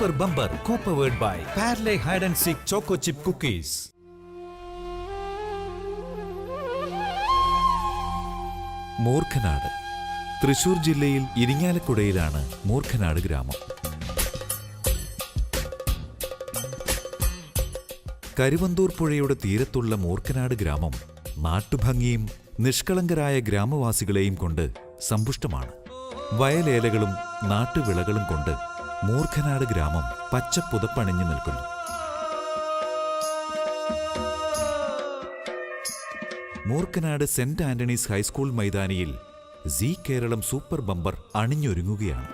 Super Bumper co-powered by Parle Hide and Seek Choco Chip Cookies. Moorkhanad Thrissur ജില്ലയിൽ ഇരിങ്ങാലക്കുടയിലാണ് മൂർഖനാട് ഗ്രാമം. കരുവന്തൂർ പുഴയുടെ തീരത്തുള്ള മൂർഖനാട് ഗ്രാമം നാട്ടുഭംഗിയും നിഷ്കളങ്കരായ ഗ്രാമവാസികളെയും കൊണ്ട് സമ്പുഷ്ടമാണ്. വയലേലകളും നാട്ടുവിളകളും കൊണ്ട് മൂർഖനാട് ഗ്രാമം പച്ചപ്പുതപ്പണിഞ്ഞു നിൽക്കുന്നു. മൂർഖനാട് സെന്റ് ആന്റണീസ് ഹൈസ്കൂൾ മൈതാനിയിൽ സീ കേരളം സൂപ്പർ ബമ്പർ അണിഞ്ഞൊരുങ്ങുകയാണ്.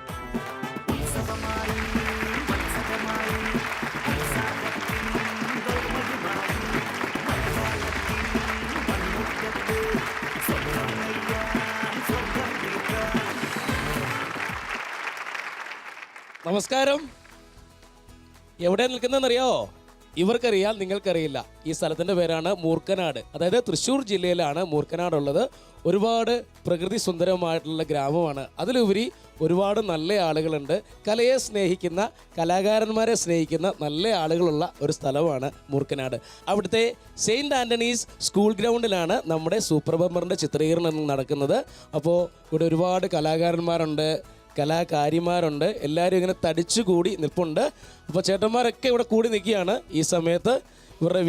നമസ്കാരം. എവിടെ നിൽക്കുന്നതെന്നറിയാവോ? ഇവർക്കറിയാം, നിങ്ങൾക്കറിയില്ല. ഈ സ്ഥലത്തിൻ്റെ പേരാണ് മൂർഖനാട്. അതായത് തൃശ്ശൂർ ജില്ലയിലാണ് മൂർഖനാടുള്ളത്. ഒരുപാട് പ്രകൃതി സുന്ദരമായിട്ടുള്ള ഗ്രാമമാണ്. അതിലുപരി ഒരുപാട് നല്ല ആളുകളുണ്ട്. കലയെ സ്നേഹിക്കുന്ന, കലാകാരന്മാരെ സ്നേഹിക്കുന്ന നല്ല ആളുകളുള്ള ഒരു സ്ഥലമാണ് മൂർഖനാട്. അവിടുത്തെ സെയിൻറ്റ് ആൻ്റണീസ് സ്കൂൾ ഗ്രൗണ്ടിലാണ് നമ്മുടെ സൂപ്പർ ബമ്പറിൻ്റെ ചിത്രീകരണം നടക്കുന്നത്. അപ്പോൾ ഇവിടെ ഒരുപാട് കലാകാരന്മാരുണ്ട്, കലാകാരിമാരുണ്ട്. എല്ലാവരും ഇങ്ങനെ തടിച്ചുകൂടി നിൽപ്പുണ്ട്. അപ്പോൾ ചേട്ടന്മാരൊക്കെ ഇവിടെ കൂടി നിൽക്കുകയാണ്. ഈ സമയത്ത് ഇവരുടെ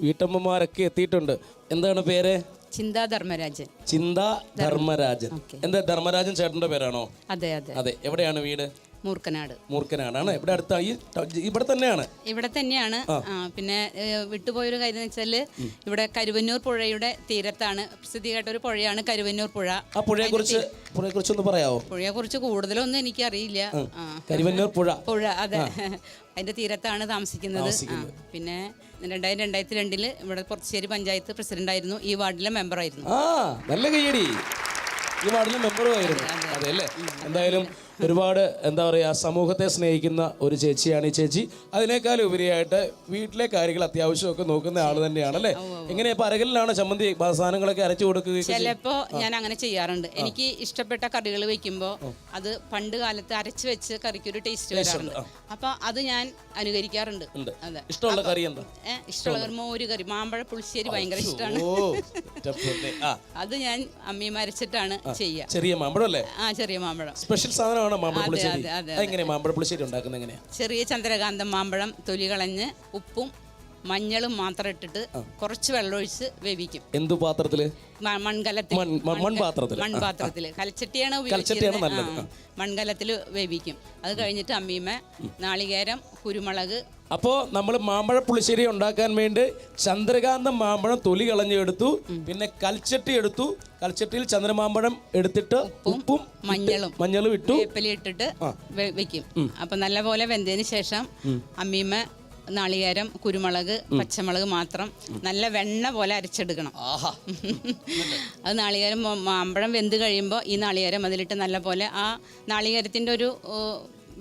വീട്ടമ്മമാരൊക്കെ എത്തിയിട്ടുണ്ട്. എന്താണ് പേര്? ചിന്താ ധർമ്മരാജൻ. ചിന്താ ധർമ്മരാജൻ. എന്താ ധർമ്മരാജൻ ചേട്ടൻ്റെ പേരാണോ? അതെ അതെ അതെ. എവിടെയാണ് വീട്? മൂർഖനാട്. മൂർഖനാടാണ്. ഇവിടെ അടുത്ത ഇവിടെ തന്നെയാണ്. ഇവിടെ തന്നെയാണ്. പിന്നെ വിട്ടുപോയൊരു കാര്യം എന്ന് വെച്ചാൽ ഇവിടെ കരുവന്നൂർ പുഴയുടെ തീരത്താണ് പ്രസിദ്ധിയായിട്ട ഒരു പുഴയാണ് കരുവന്നൂർ പുഴ. ആ പുഴയെക്കുറിച്ച് ഒന്ന് പറയാമോ? പുഴയെക്കുറിച്ച് കൂടുതലൊന്നും എനിക്കറിയില്ല. കരുവന്നൂർ പുഴ അതെ, അതിന്റെ തീരത്താണ് താമസിക്കുന്നത്. പിന്നെ 2002 ഇവിടെ പൊറശ്ശേരി പഞ്ചായത്ത് പ്രസിഡന്റായിരുന്നു. ഈ വാർഡിലെ മെമ്പറായിരുന്നു. നല്ല കയ്യടി. ഈ വാർഡിലെ മെമ്പറുമായിരുന്നു. അതെ അല്ലേ? എന്തായാലും ഒരുപാട് എന്താ പറയുക, സമൂഹത്തെ സ്നേഹിക്കുന്ന ഒരു ചേച്ചിയാണ് ഈ ചേച്ചി. അതിനേക്കാൾ ഉപരിയായിട്ട് വീട്ടിലെ കാര്യങ്ങൾ അത്യാവശ്യമൊക്കെ നോക്കുന്ന ആൾ തന്നെയാണ് അല്ലേ? എങ്ങനെ ഇപ്പൊ അരകലിലാണ് ചമ്മന്തി സാധനങ്ങളൊക്കെ അരച്ചു കൊടുക്കുക? ചിലപ്പോ ഞാൻ അങ്ങനെ ചെയ്യാറുണ്ട്. എനിക്ക് ഇഷ്ടപ്പെട്ട കറികൾ വെക്കുമ്പോൾ അത് പണ്ട് കാലത്ത് അരച്ചു വെച്ച് കറിക്കൊരു ടേസ്റ്റ് വരാറുണ്ട്. അപ്പൊ അത് ഞാൻ അനുകരിക്കാറുണ്ട്. അതെ. ഇഷ്ടമുള്ള കറി എന്താ? ഇഷ്ടമുള്ള മോര് കറി, മാമ്പഴ പുളിശ്ശേരി ഭയങ്കര ഇഷ്ടമാണ്. അത് ഞാൻ അമ്മയും അരച്ചിട്ടാണ് ചെയ്യുക. ചെറിയ മാമ്പഴം അല്ലേ? ചെറിയ മാമ്പഴം സ്പെഷ്യൽ സാധനമാണ് മാമ്പഴപ്പുളിശ്ശേരി. എങ്ങനെ മാമ്പഴപ്പുളിശ്ശേരി ഉണ്ടാക്കുന്നത്? എങ്ങനെയാ? ചെറിയ ചന്ദ്രകാന്തം മാമ്പഴം തൊലി കളഞ്ഞ് ഉപ്പും മഞ്ഞളും മാത്രം ഇട്ടിട്ട് കുറച്ച് വെള്ളമൊഴിച്ച് വേവിക്കും. എന്ത് പാത്രത്തില്? മൺപാത്രത്തില്. കൽച്ചട്ടിയാണ് ഉപയോഗിക്കുന്നത്. മൺകലത്തിൽ വേവിക്കും. അത് കഴിഞ്ഞിട്ട് അമ്മീമ നാളികേരം, കുരുമുളക്. അപ്പോൾ നമ്മൾ മാമ്പഴ പുളിശ്ശേരി ഉണ്ടാക്കാൻ വേണ്ടി ചന്ദ്രകാന്തം മാമ്പഴം തൊലി കളഞ്ഞെടുത്തു, പിന്നെ കൽച്ചട്ടി എടുത്തു. കൽച്ചട്ടിയിൽ ചന്ദ്രമാമ്പഴം എടുത്തിട്ട് ഉപ്പും മഞ്ഞളും ഇട്ടു, വേപ്പില ഇട്ടിട്ട് വെക്കും. അപ്പൊ നല്ലപോലെ വെന്തതിന് ശേഷം അമ്മീമ നാളികേരം, കുരുമുളക്, പച്ചമുളക് മാത്രം നല്ല വെണ്ണ പോലെ അരച്ചെടുക്കണം. അത് നാളികേരം മാമ്പഴം വെന്ത് കഴിയുമ്പോൾ ഈ നാളികേരം അതിലിട്ട് നല്ല പോലെ ആ നാളികേരത്തിൻ്റെ ഒരു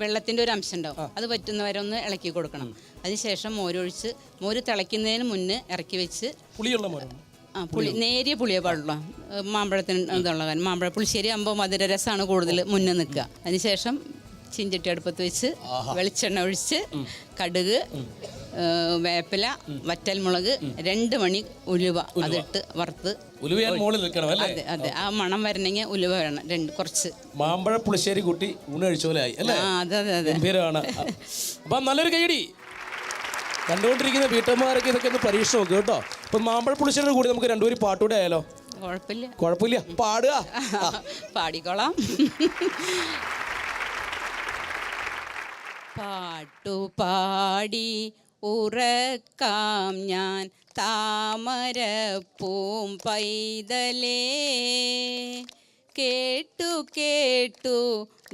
വെള്ളത്തിൻ്റെ ഒരു അംശം ഉണ്ടാവും. അത് പറ്റുന്നവരെ ഒന്ന് ഇളക്കി കൊടുക്കണം. അതിനുശേഷം മോരൊഴിച്ച്, മോര് തിളയ്ക്കുന്നതിന് മുന്നേ ഇറക്കി വെച്ച്, നേരിയ പുളിയെ പാടുള്ളൂ മാമ്പഴത്തിന് ഇതുള്ള കാര്യം. മാമ്പഴ പുളിശ്ശേരി ആകുമ്പോൾ മധുരരസമാണ് കൂടുതൽ മുന്നേ നിൽക്കുക. അതിനുശേഷം ചീഞ്ചട്ടി അടുപ്പത്ത് വെച്ച് വെളിച്ചെണ്ണ ഒഴിച്ച് കടുക്, വേപ്പില, വറ്റൽമുളക്, 2 മണി ഉലുവ അതിട്ട് വറുത്ത്. അതെ അതെ, ആ മണം വരണമെങ്കിൽ ഉലുവ വേണം കുറച്ച്. മാമ്പഴ പുളിശ്ശേരി കൂട്ടി ഊണ് കഴിച്ച പോലെ ആയി അല്ലേ? അതെ അതെ അതെ. അപ്പം നല്ലൊരു കൈയടി. കണ്ടുകൊണ്ടിരിക്കുന്ന വീട്ടമ്മമാരൊക്കെ ഇതൊക്കെ ഒന്ന് പരീക്ഷ നോക്കുക കേട്ടോ. ഇപ്പം മാമ്പഴ പുളിശ്ശേരി കൂടി നമുക്ക് 2 പാട്ടുകൂടെ ആയാലോ? കുഴപ്പമില്ല. പാടുക. പാടിക്കോളാം. പാട്ടുപാടി ഉറക്കാം ഞാൻ താമരപ്പൂം പൈതലേ, കേട്ടു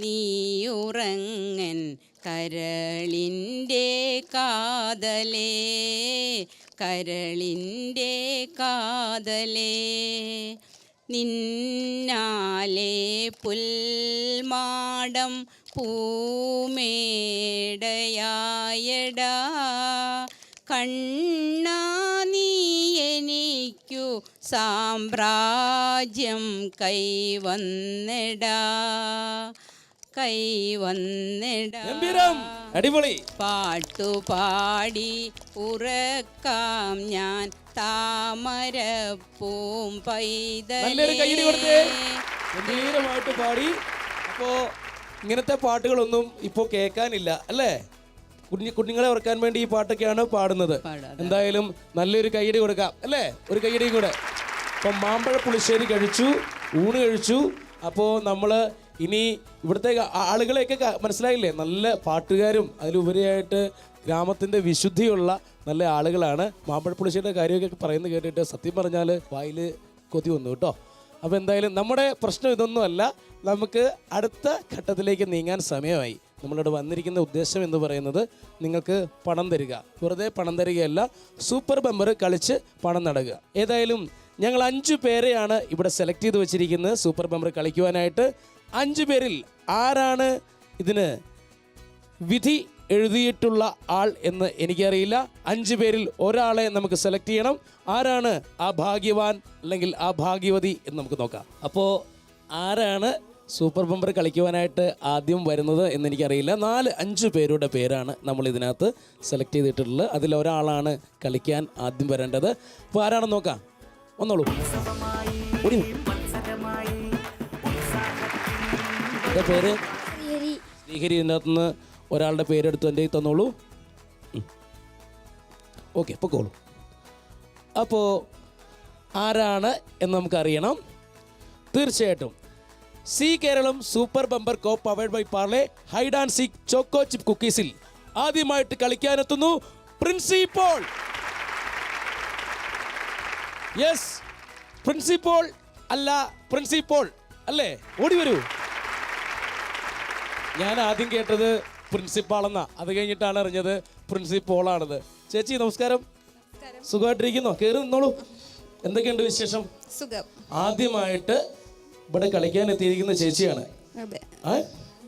നീയുറങ്ങൻ കരളിൻ്റെ കാതലേ, നിന്നാലേ പുൽമാടം പൂമേടയായടാ, കണ്ണാ നീ എനിക്കു സാമ്രാജ്യം കൈവന്നെടാ, കൈ വന്നിടാ ഗംഭീരം, അടിപൊളി. പാട്ടുപാടി ഉറക്കാം ഞാൻ താമരപ്പൂം നല്ലൊരു കയ്യടി കൊടുത്തേ. പൈതലേ. ഗംഭീരമായിട്ട് പാടി. അപ്പോ ഇങ്ങനത്തെ പാട്ടുകളൊന്നും ഇപ്പോ കേൾക്കാനില്ല അല്ലേ? കുഞ്ഞുങ്ങളെ ഓർക്കാൻ വേണ്ടി ഈ പാട്ടൊക്കെയാണ് പാടുന്നത്. എന്തായാലും നല്ലൊരു കയ്യടി കൊടുക്കാം അല്ലേ? ഒരു കയ്യടിയും കൂടെ. അപ്പം മാമ്പഴ പുളിശ്ശേരി കഴിച്ചു, ഊണ് കഴിച്ചു. അപ്പോൾ നമ്മൾ ഇനി ഇവിടുത്തെ ആളുകളെയൊക്കെ മനസ്സിലായില്ലേ? നല്ല പാട്ടുകാരും അതിലുപരിയായിട്ട് ഗ്രാമത്തിൻ്റെ വിശുദ്ധിയുള്ള നല്ല ആളുകളാണ്. മാമ്പഴ പുളിശ്ശേരിയുടെ കാര്യമൊക്കെ പറയുന്നത് കേട്ടിട്ട് സത്യം പറഞ്ഞാൽ വായിൽ കൊതി വന്നു കേട്ടോ. അപ്പോൾ എന്തായാലും നമ്മുടെ പ്രശ്നം ഇതൊന്നുമല്ല. നമുക്ക് അടുത്ത ഘട്ടത്തിലേക്ക് നീങ്ങാൻ സമയമായി. നമ്മളിവിടെ വന്നിരിക്കുന്ന ഉദ്ദേശം എന്ന് പറയുന്നത് നിങ്ങൾക്ക് പണം തരിക. വെറുതെ പണം തരികയല്ല, സൂപ്പർ ബമ്പർ കളിച്ച് പണം നേടുക. ഏതായാലും ഞങ്ങൾ 5 പേരെയാണ് ഇവിടെ സെലക്ട് ചെയ്ത് വെച്ചിരിക്കുന്നത് സൂപ്പർ ബമ്പർ കളിക്കുവാനായിട്ട്. 5 പേരിൽ ആരാണ് ഇതിന് വിധി എഴുതിയിട്ടുള്ള ആൾ എന്ന് എനിക്കറിയില്ല. 5 പേരിൽ ഒരാളെ നമുക്ക് സെലക്ട് ചെയ്യണം. ആരാണ് ആ ഭാഗ്യവാൻ അല്ലെങ്കിൽ ആ ഭാഗ്യവതി എന്ന് നമുക്ക് നോക്കാം. അപ്പോൾ ആരാണ് സൂപ്പർ ബമ്പർ കളിക്കുവാനായിട്ട് ആദ്യം വരുന്നത് എന്നെനിക്കറിയില്ല. 4-5 പേരുടെ പേരാണ് നമ്മൾ ഇതിനകത്ത് സെലക്ട് ചെയ്തിട്ടുള്ളത്. അതിലൊരാളാണ് കളിക്കാൻ ആദ്യം വരേണ്ടത്. അപ്പോൾ ആരാണെന്ന് നോക്കാം. വന്നോളൂ. എൻ്റെ പേര് ശ്രീഹരി. ഇതിനകത്ത് നിന്ന് ഒരാളുടെ പേരെടുത്ത് എൻ്റെ തന്നോളൂ. ഓക്കെ, പൊക്കോളൂ. അപ്പോൾ ആരാണ് എന്ന് നമുക്കറിയണം. തീർച്ചയായിട്ടും Zee Keralam super bumper co powered by Parle hide and seek choco chip കുക്കീസിൽ ആദ്യമായിട്ട് കളിക്കാനെത്തുന്നു പ്രിൻസിപ്പോൾ. യെസ്, പ്രിൻസിപ്പോൾ അല്ല പ്രിൻസിപ്പോൾ അല്ലേ? ഓടി വരൂ. ഞാൻ ആദ്യം കേട്ടത് പ്രിൻസിപ്പാളെന്നാ, അത് കഴിഞ്ഞിട്ടാണ് അറിഞ്ഞത് പ്രിൻസിപ്പോളാണത്. ചേച്ചി നമസ്കാരം. സുഖമായിട്ടിരിക്കുന്നോ? കയറി നിന്നോളൂ. എന്തൊക്കെയുണ്ട് വിശേഷം? സുഖം. ആദ്യമായിട്ട് ഇവിടെ കളിക്കാൻ എത്തിയിരിക്കുന്ന ചേച്ചിയാണ്.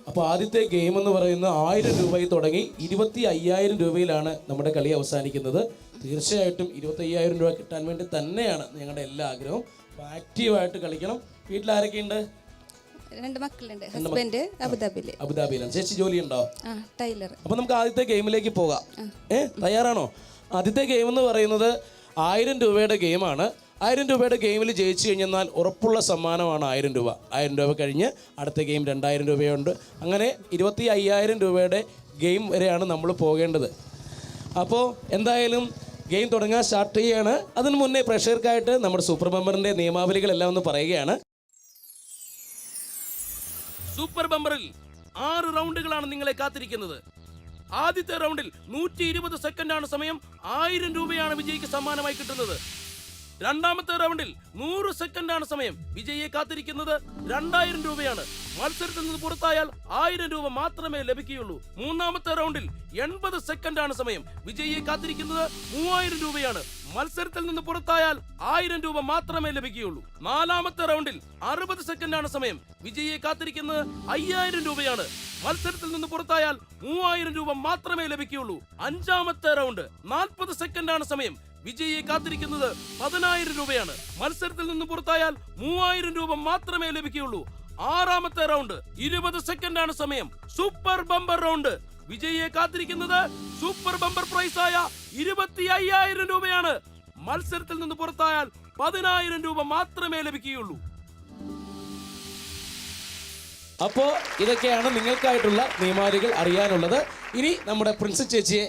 അപ്പോൾ ആദ്യത്തെ ഗെയിം എന്ന് പറയുന്നത് 1000 രൂപയിൽ തുടങ്ങി 25,000 രൂപയിലാണ് നമ്മുടെ കളി അവസാനിക്കുന്നത്. തീർച്ചയായിട്ടും 25,000 രൂപ കിട്ടാൻ വേണ്ടി തന്നെയാണ് ഞങ്ങളുടെ എല്ലാ ആഗ്രഹവും. ആക്റ്റീവായിട്ട് കളിക്കണം. വീട്ടിൽ ആരൊക്കെയുണ്ട്? 2 മക്കളുണ്ട്. ഹസ്ബൻഡ് അബുദാബിയിലാണ്. ചേച്ചി ജോലി ഉണ്ടോ? ടൈലർ. അപ്പോൾ നമുക്ക് ആദ്യത്തെ ഗെയിമിലേക്ക് പോകാം. തയ്യാറാണോ? ആദ്യത്തെ ഗെയിം എന്ന് പറയുന്നത് 1000 രൂപയുടെ ഗെയിമാണ്. 1000 രൂപയുടെ ഗെയിമിൽ ജയിച്ചു കഴിഞ്ഞാൽ ഉറപ്പുള്ള സമ്മാനമാണ് 1000 രൂപ. 1000 രൂപ കഴിഞ്ഞ് അടുത്ത ഗെയിം 2000 രൂപയുണ്ട്. അങ്ങനെ 25,000 രൂപയുടെ ഗെയിം വരെയാണ് നമ്മൾ പോകേണ്ടത്. അപ്പോൾ എന്തായാലും ഗെയിം തുടങ്ങാൻ സ്റ്റാർട്ട് ചെയ്യുകയാണ്. അതിന് മുന്നേ പ്രേക്ഷകർക്കായിട്ട് നമ്മുടെ സൂപ്പർ ബമ്പറിൻ്റെ നിയമാവലികളെല്ലാം ഒന്ന് പറയുകയാണ്. സൂപ്പർ ബമ്പറിൽ 6 റൗണ്ടുകളാണ് നിങ്ങളെ കാത്തിരിക്കുന്നത്. ആദ്യത്തെ റൗണ്ടിൽ 120 സെക്കൻഡാണ് സമയം. 1000 രൂപയാണ് വിജയിക്ക് സമ്മാനമായി കിട്ടുന്നത്. രണ്ടാമത്തെ റൗണ്ടിൽ 100 സെക്കൻഡാണ് സമയം. വിജയിയെ കാത്തിരിക്കുന്നത് 2000 രൂപയാണ്. മത്സരത്തിൽ നിന്ന് പുറത്തായാൽ 1000 രൂപ മാത്രമേ ലഭിക്കുകയുള്ളൂ. മൂന്നാമത്തെ റൗണ്ടിൽ 80 സെക്കൻഡാണ് സമയം. വിജയിയെ കാത്തിരിക്കുന്നത് 3000 രൂപയാണ്. മത്സരത്തിൽ നിന്ന് പുറത്തായാൽ 1000 രൂപ മാത്രമേ ലഭിക്കുകയുള്ളൂ. നാലാമത്തെ റൗണ്ടിൽ 60 സെക്കൻഡാണ് സമയം. വിജയിയെ കാത്തിരിക്കുന്നത് 5000 രൂപയാണ്. മത്സരത്തിൽ നിന്ന് പുറത്തായാൽ 3000 രൂപ മാത്രമേ ലഭിക്കുകയുള്ളൂ. അഞ്ചാമത്തെ റൗണ്ട് 40 സെക്കൻഡാണ് സമയം. വിജയിയെ കാത്തിരിക്കുന്നത് 10000 രൂപയാണ്. മത്സരത്തിൽ നിന്ന് പുറത്തായാൽ 3000 രൂപ മാത്രമേ ലഭിക്കുകയുള്ളൂ. ആറാമത്തെ റൗണ്ട് 20 സെക്കൻഡാണ് സമയം. Super bumper round. വിജയിയെ കാത്തിരിക്കുന്നത് സൂപ്പർ ബമ്പർ പ്രൈസായ 25,000 രൂപയാണ്. മത്സരത്തിൽ നിന്ന് പുറത്തായാൽ 10000 രൂപ മാത്രമേ ലഭിക്കുകയുള്ളൂ. അപ്പോ ഇതൊക്കെയാണ് നിങ്ങൾക്കായിട്ടുള്ള നിയമാവലികൾ അറിയാനുള്ളത്. ഇനി നമ്മുടെ പ്രിൻസസ് ചേച്ചിയെ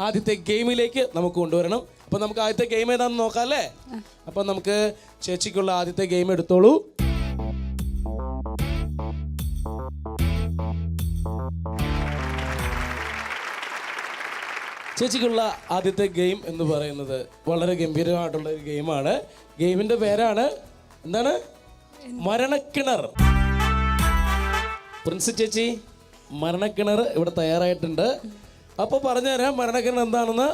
ആദ്യത്തെ ഗെയിമിലേക്ക് നമുക്ക് കൊണ്ടുവരണം. അപ്പൊ നമുക്ക് ആദ്യത്തെ ഗെയിം ഏതാണെന്ന് നോക്കാം അല്ലേ? അപ്പൊ നമുക്ക് ചേച്ചിക്കുള്ള ആദ്യത്തെ ഗെയിം എടുത്തോളൂ. ചേച്ചിക്കുള്ള ആദ്യത്തെ ഗെയിം എന്ന് പറയുന്നത് വളരെ ഗംഭീരമായിട്ടുള്ള ഒരു ഗെയിമാണ്. ഗെയിമിന്റെ പേരാണ് എന്താണ്? മരണക്കിണർ. പ്രിൻസസ് ചേച്ചി, മരണക്കിണർ ഇവിടെ തയ്യാറായിട്ടുണ്ട്. അപ്പോൾ പറഞ്ഞുതരാം മരണക്കിണർ എന്താണെന്ന്.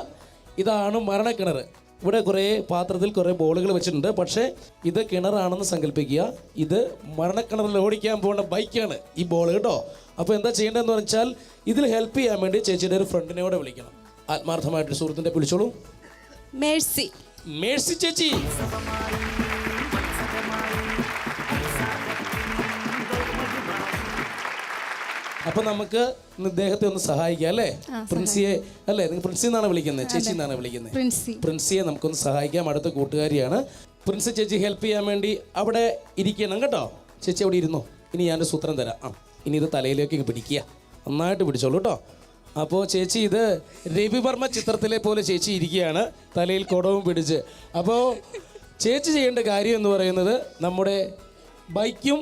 ഇതാണ് മരണക്കിണർ. ഇവിടെ കുറേ പാത്രത്തിൽ കുറേ ബോളുകൾ വെച്ചിട്ടുണ്ട്. പക്ഷേ ഇത് കിണറാണെന്ന് സങ്കല്പിക്കുക. ഇത് മരണക്കിണറിൽ ഓടിക്കാൻ പോകുന്ന ബൈക്കാണ് ഈ ബോൾ കേട്ടോ. അപ്പോൾ എന്താ ചെയ്യേണ്ടതെന്ന് വെച്ചാൽ ഇതിൽ ഹെൽപ്പ് ചെയ്യാൻ വേണ്ടി ചേച്ചിയുടെ ഒരു ഫ്രണ്ടിനോടെ വിളിക്കണം. ആത്മാർത്ഥമായിട്ട് സുഹൃത്തിൻ്റെ വിളിച്ചോളൂ. മേഴ്സി. മേഴ്സി ചേച്ചി. അപ്പൊ നമുക്ക് ഇന്ന് ഇദ്ദേഹത്തെ ഒന്ന് സഹായിക്കാം അല്ലേ? പ്രിൻസിയെ അല്ലേ? നിങ്ങൾ പ്രിൻസി എന്നാണ് വിളിക്കുന്നത്, ചേച്ചി എന്നാണ് വിളിക്കുന്നത്. പ്രിൻസിയെ നമുക്കൊന്ന് സഹായിക്കാം. അടുത്ത കൂട്ടുകാരിയാണ് പ്രിൻസി. ചേച്ചി ഹെൽപ്പ് ചെയ്യാൻ വേണ്ടി അവിടെ ഇരിക്കണം കേട്ടോ. ചേച്ചി അവിടെ ഇരുന്നോ. ഇനി ഞാനൊരു സൂത്രം തരാം. ഇനി ഇത് തലയിലേക്ക് പിടിക്കുക, നന്നായിട്ട് പിടിച്ചോളൂ കേട്ടോ. അപ്പോൾ ചേച്ചി ഇത് രവിവർമ്മ ചിത്രത്തിലെ പോലെ ചേച്ചി ഇരിക്കുകയാണ്, തലയിൽ കുടവും പിടിച്ച്. അപ്പോൾ ചേച്ചി ചെയ്യേണ്ട കാര്യം എന്ന് പറയുന്നത് നമ്മുടെ ബൈക്കും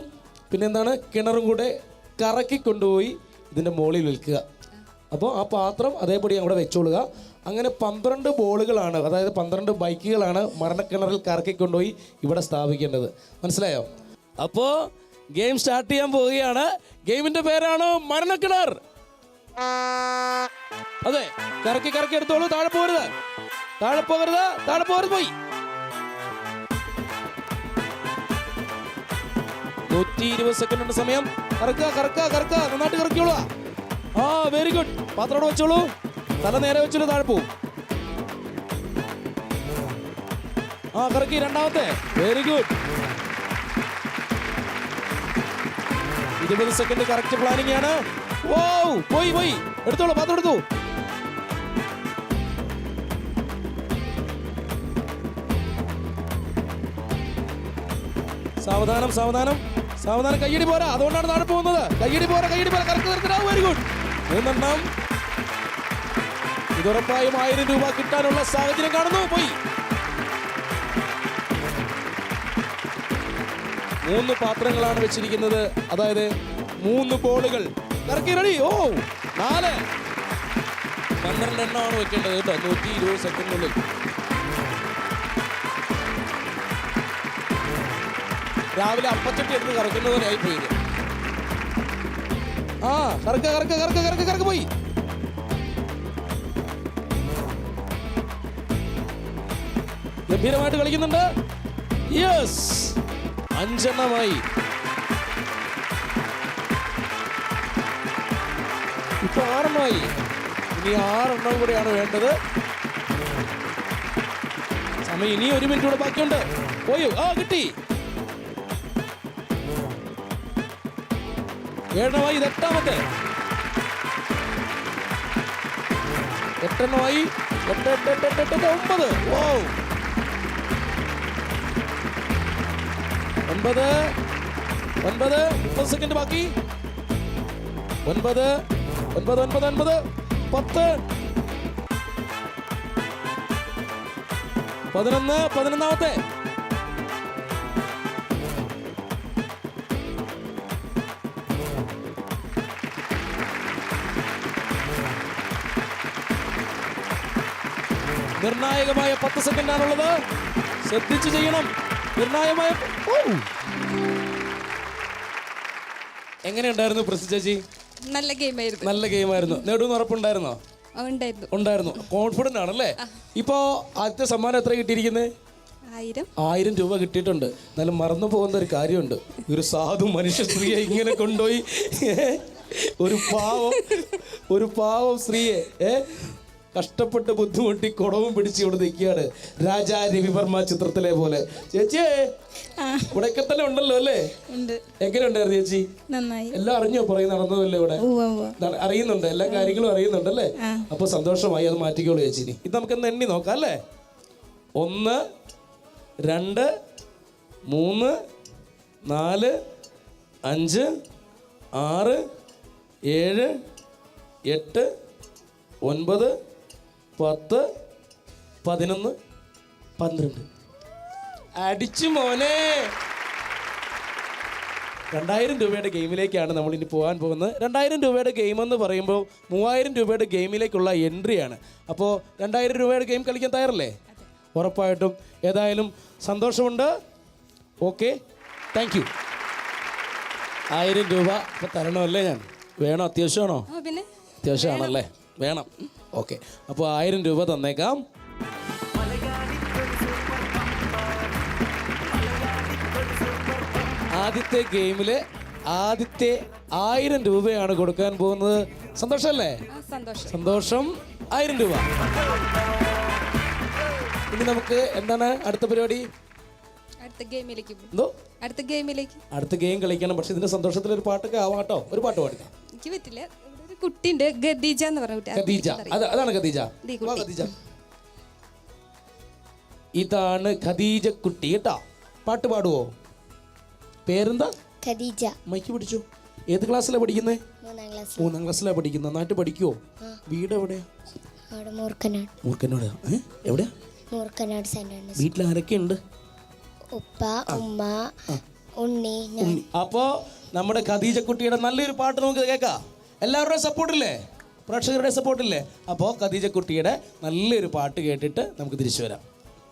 പിന്നെന്താണ് കിണറും കൂടെ കറക്കി കൊണ്ടുപോയി ഇതിൻ്റെ മുകളിൽ വെക്കുക. അപ്പോൾ ആ പാത്രം അതേപടി അവിടെ വെച്ചോളുക. അങ്ങനെ 12 ബോളുകളാണ്, അതായത് 12 ബൈക്കുകളാണ് മരണക്കിണറിൽ കറക്കി കൊണ്ടുപോയി ഇവിടെ സ്ഥാപിക്കേണ്ടത്. മനസ്സിലായോ? അപ്പോൾ ഗെയിം സ്റ്റാർട്ട് ചെയ്യാൻ പോവുകയാണ്. ഗെയിമിൻ്റെ പേരാണ് മരണക്കിണർ. അതെ, കറക്കി കറക്കി എടുത്തോളൂ. താഴെ പോകരുത്, താഴെ പോകരുത്, താഴെ പോകരുത്. പോയി 120 സെക്കൻഡ് ഉണ്ട് സമയം. കറക്കുക കറക്കുക കറക്കുക, നന്നായിട്ട് കറക്കിയോളൂ. ആ വെരി ഗുഡ്. പാത്രോടെ വെച്ചോളൂ, തല നേരെ വെച്ചോളൂ, താഴെ പോവും. ആ കറക്കി, രണ്ടാമത്തെ. Very good. 20 second correct planning ആണ്. ഓ പോയി പോയി, എടുത്തോളൂ, പാത്രം എടുത്തു. സാവധാനം സാവധാനം സാവധാനം. കയ്യടി പോരാ, അതുകൊണ്ടാണ് താഴെ പോകുന്നത്. കയ്യടി പോരാ, കയ്യടി പോരാ. കറക്റ്റ്. Very good. 3 ഇതുറപ്പായും 1000 രൂപ കിട്ടാനുള്ള സാഹചര്യം കാണുന്നു. പോയി 3 പാത്രങ്ങളാണ് വെച്ചിരിക്കുന്നത്, അതായത് 3 ബോളുകൾ. കറക്കി റെഡി. ഓ 4 12 എണ്ണമാണ് വെക്കേണ്ടത് കേട്ടോ. 120 സെക്കൻഡിനുള്ളിൽ. രാവിലെ അപ്പച്ചട്ടി എടുത്ത് കറക്കുന്ന പോലെ ആയിപ്പോയി. ആ കറക്ക കറക്ക കറക്ക കറക്ക കറക്ക. പോയി ഗംഭീരമായിട്ട് കളിക്കുന്നുണ്ട്. യെസ്, 5 എണ്ണമായി. ഇപ്പൊ 6 എണ്ണമായി. ഇനി 6 എണ്ണം കൂടെയാണ് വേണ്ടത്. സമയം ഇനി 1 മിനിറ്റ് കൂടെ ബാക്കിയുണ്ട്. പോയോ? ആ കിട്ടി. 7 എണ്ണമായി. ഇത് 8ാമത്തെ. 8 എണ്ണമായി. 8 8 8 8 9. ഓ 9 9. 30 സെക്കൻഡ് ബാക്കി. 9 9 9 9 10 11. 11ാമത്തെ. നിർണായകമായ 10 സെക്കൻഡാണുള്ളത്. ശ്രദ്ധിച്ചു ചെയ്യണം. നിർണായകമായ. എങ്ങനെയുണ്ടായിരുന്നു പ്രസി ചേച്ചി? നല്ല ഗെയിമായിരുന്നു. നല്ല ഗെയിമായിരുന്നു. നേടുമെന്ന് ഉറപ്പുണ്ടായിരുന്നോ? ഉണ്ടായിരുന്നു. കോൺഫിഡന്റ് ആണല്ലേ? ഇപ്പോ ആദ്യത്തെ സമ്മാനം എത്ര കിട്ടിയിരിക്കുന്നത്? 1000 രൂപ കിട്ടിയിട്ടുണ്ട്. എന്നാലും മറന്നു പോകുന്ന ഒരു കാര്യമുണ്ട്. ഒരു സാധു മനുഷ്യ സ്ത്രീയെ ഇങ്ങനെ കൊണ്ടുപോയി, ഒരു പാവം സ്ത്രീയെ കഷ്ടപ്പെട്ട് ബുദ്ധിമുട്ടി കുടവും പിടിച്ച് ഇവിടെ നിൽക്കുകയാണ്. രാജാ രവിവർമ്മ ചിത്രത്തിലെ പോലെ. ചേച്ചിയെ ഇവിടെയൊക്കെ തന്നെ ഉണ്ടല്ലോ അല്ലേ? എങ്ങനെ ഉണ്ടായിരുന്നു ചേച്ചി? എല്ലാം അറിഞ്ഞോ? പറയുന്ന നടന്നതല്ലേ ഇവിടെ? അറിയുന്നുണ്ട്, എല്ലാ കാര്യങ്ങളും അറിയുന്നുണ്ടല്ലേ? അപ്പൊ സന്തോഷമായി. അത് മാറ്റിക്കോളൂ ചേച്ചി. ഇത് നമുക്കൊന്ന് എണ്ണി നോക്കാം അല്ലേ? 1 2 3 4 5 6 7 8 9 10 11 12. അടിച്ചു മോനെ. 2000 രൂപയുടെ ഗെയിമിലേക്കാണ് നമ്മൾ ഇനി പോകാൻ പോകുന്നത്. 2000 രൂപയുടെ ഗെയിം എന്ന് പറയുമ്പോൾ 3000 രൂപയുടെ ഗെയിമിലേക്കുള്ള എൻട്രിയാണ്. അപ്പോൾ 2000 രൂപയുടെ ഗെയിം കളിക്കാൻ തയ്യാറല്ലേ? ഉറപ്പായിട്ടും. ഏതായാലും സന്തോഷമുണ്ട്. Okay, thank U. 1000 രൂപ ഇപ്പം തരണമല്ലേ? ഞാൻ വേണോ? അത്യാവശ്യമാണോ? അത്യാവശ്യമാണല്ലേ? വേണം. ഓക്കെ, അപ്പോൾ 1000 രൂപ തന്നേക്കാം. ആദ്യത്തെ ഗെയിമില് ആദ്യത്തെ 1000 രൂപയാണ് കൊടുക്കാൻ പോകുന്നത്. സന്തോഷമല്ലേ? സന്തോഷം. 1000 രൂപ. ഇനി നമുക്ക് എന്താണ് അടുത്ത പരിപാടി? അടുത്ത ഗെയിമിലേക്ക്. എന്തോ അടുത്ത ഗെയിമിലേക്ക്. അടുത്ത ഗെയിം കളിക്കണം. പക്ഷെ ഇതിന്റെ സന്തോഷത്തിൽ ഒരു പാട്ടൊക്കെ ആവാം കേട്ടോ. ഒരു പാട്ട് പാടിക്കാം. എനിക്ക് പറ്റില്ല. ഇവിടെ ഒരു കുട്ടിയുണ്ട്, ഖദീജ എന്ന് പറഞ്ഞ കുട്ടി. ഖദീജ, അതാണ് ഖദീജ. വാ ഖദീജ. ഇതാണ് ഖദീജ കുട്ടി കേട്ടാ. പാട്ട് പാടുവോ? പേരെന്താ? ഖദീജ. മൈക്ക് പിടിച്ചു. ഏത് ക്ലാസ്സിലാണ് പഠിക്കുന്നത്? 3ാം ക്ലാസ്. 3ാം ക്ലാസ്സിലാണ് പഠിക്കുന്നത്. നന്നായിട്ട് പഠിക്കുവോ? വീട് എവിടെയാ? അവിടെ മൂർക്കനാട്. മൂർക്കനാട്. എവിടെയാ? Moorkanad saint Andrews. വീട്ടിൽ ആരൊക്കെ ഉണ്ട്? ഉപ്പ, ഉമ്മ, ഉണ്ണി. അപ്പോ നമ്മുടെ ഖദീജ കുട്ടിയുടെ നല്ലൊരു പാട്ട് നമുക്ക് കേൾക്കാം. എല്ലാവരുടെയും സപ്പോർട്ടില്ലേ? പ്രേക്ഷകരുടെ സപ്പോർട്ടില്ലേ? അപ്പോൾ ഖദീജ കുട്ടിയുടെ നല്ലൊരു പാട്ട് കേട്ടിട്ട് നമുക്ക് തിരിച്ചു വരാം.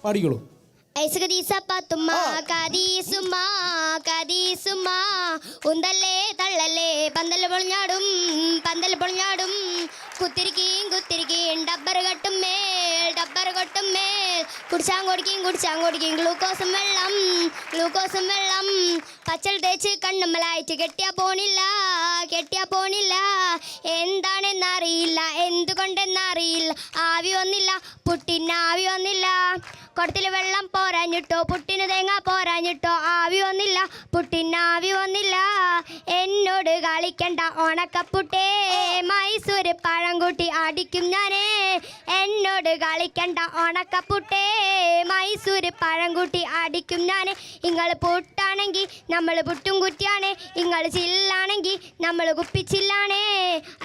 പാടിക്കോളൂ. ഉന്തല്ലേ തള്ളല്ലേ പന്തൽ പൊളിഞ്ഞാടും പന്തൽ പൊളിഞ്ഞാടും കുത്തിരിക്കീം ഡബ്ബർ കൊട്ടും മേൽ കുടിച്ചാൻ കൊടുക്കും ഗ്ലൂക്കോസും വെള്ളം പച്ചൽ തേച്ച് കണ്ണുമ്മലായിട്ട് കെട്ടിയാ പോണില്ല എന്താണെന്നറിയില്ല എന്തുകൊണ്ടെന്നറിയില്ല ആവി വന്നില്ല പുട്ടിനാവി വന്നില്ല കുടത്തിൽ വെള്ളം പോരാഞ്ഞിട്ടോ പുട്ടിന് തേങ്ങ പോരാഞ്ഞിട്ടോ ആവി വന്നില്ല പുട്ടിനാവി വന്നില്ല എന്നോട് കളിക്കണ്ട ഉണക്കപ്പുട്ടേ മൈസൂര് പഴംകൂട്ടി അടിക്കും ഞാനേ എന്നോട് കളിക്കണ്ട ഉണക്കപ്പുട്ടേ മൈസൂര് പഴംകൂട്ടി അടിക്കും ഞാനേ ഇങ്ങൾ പുട്ടാണെങ്കിൽ നമ്മൾ പുട്ടും കുറ്റിയാണേ ഇങ്ങൾ ചില്ലാണെങ്കിൽ നമ്മൾ കുപ്പിച്ചില്ലാണേ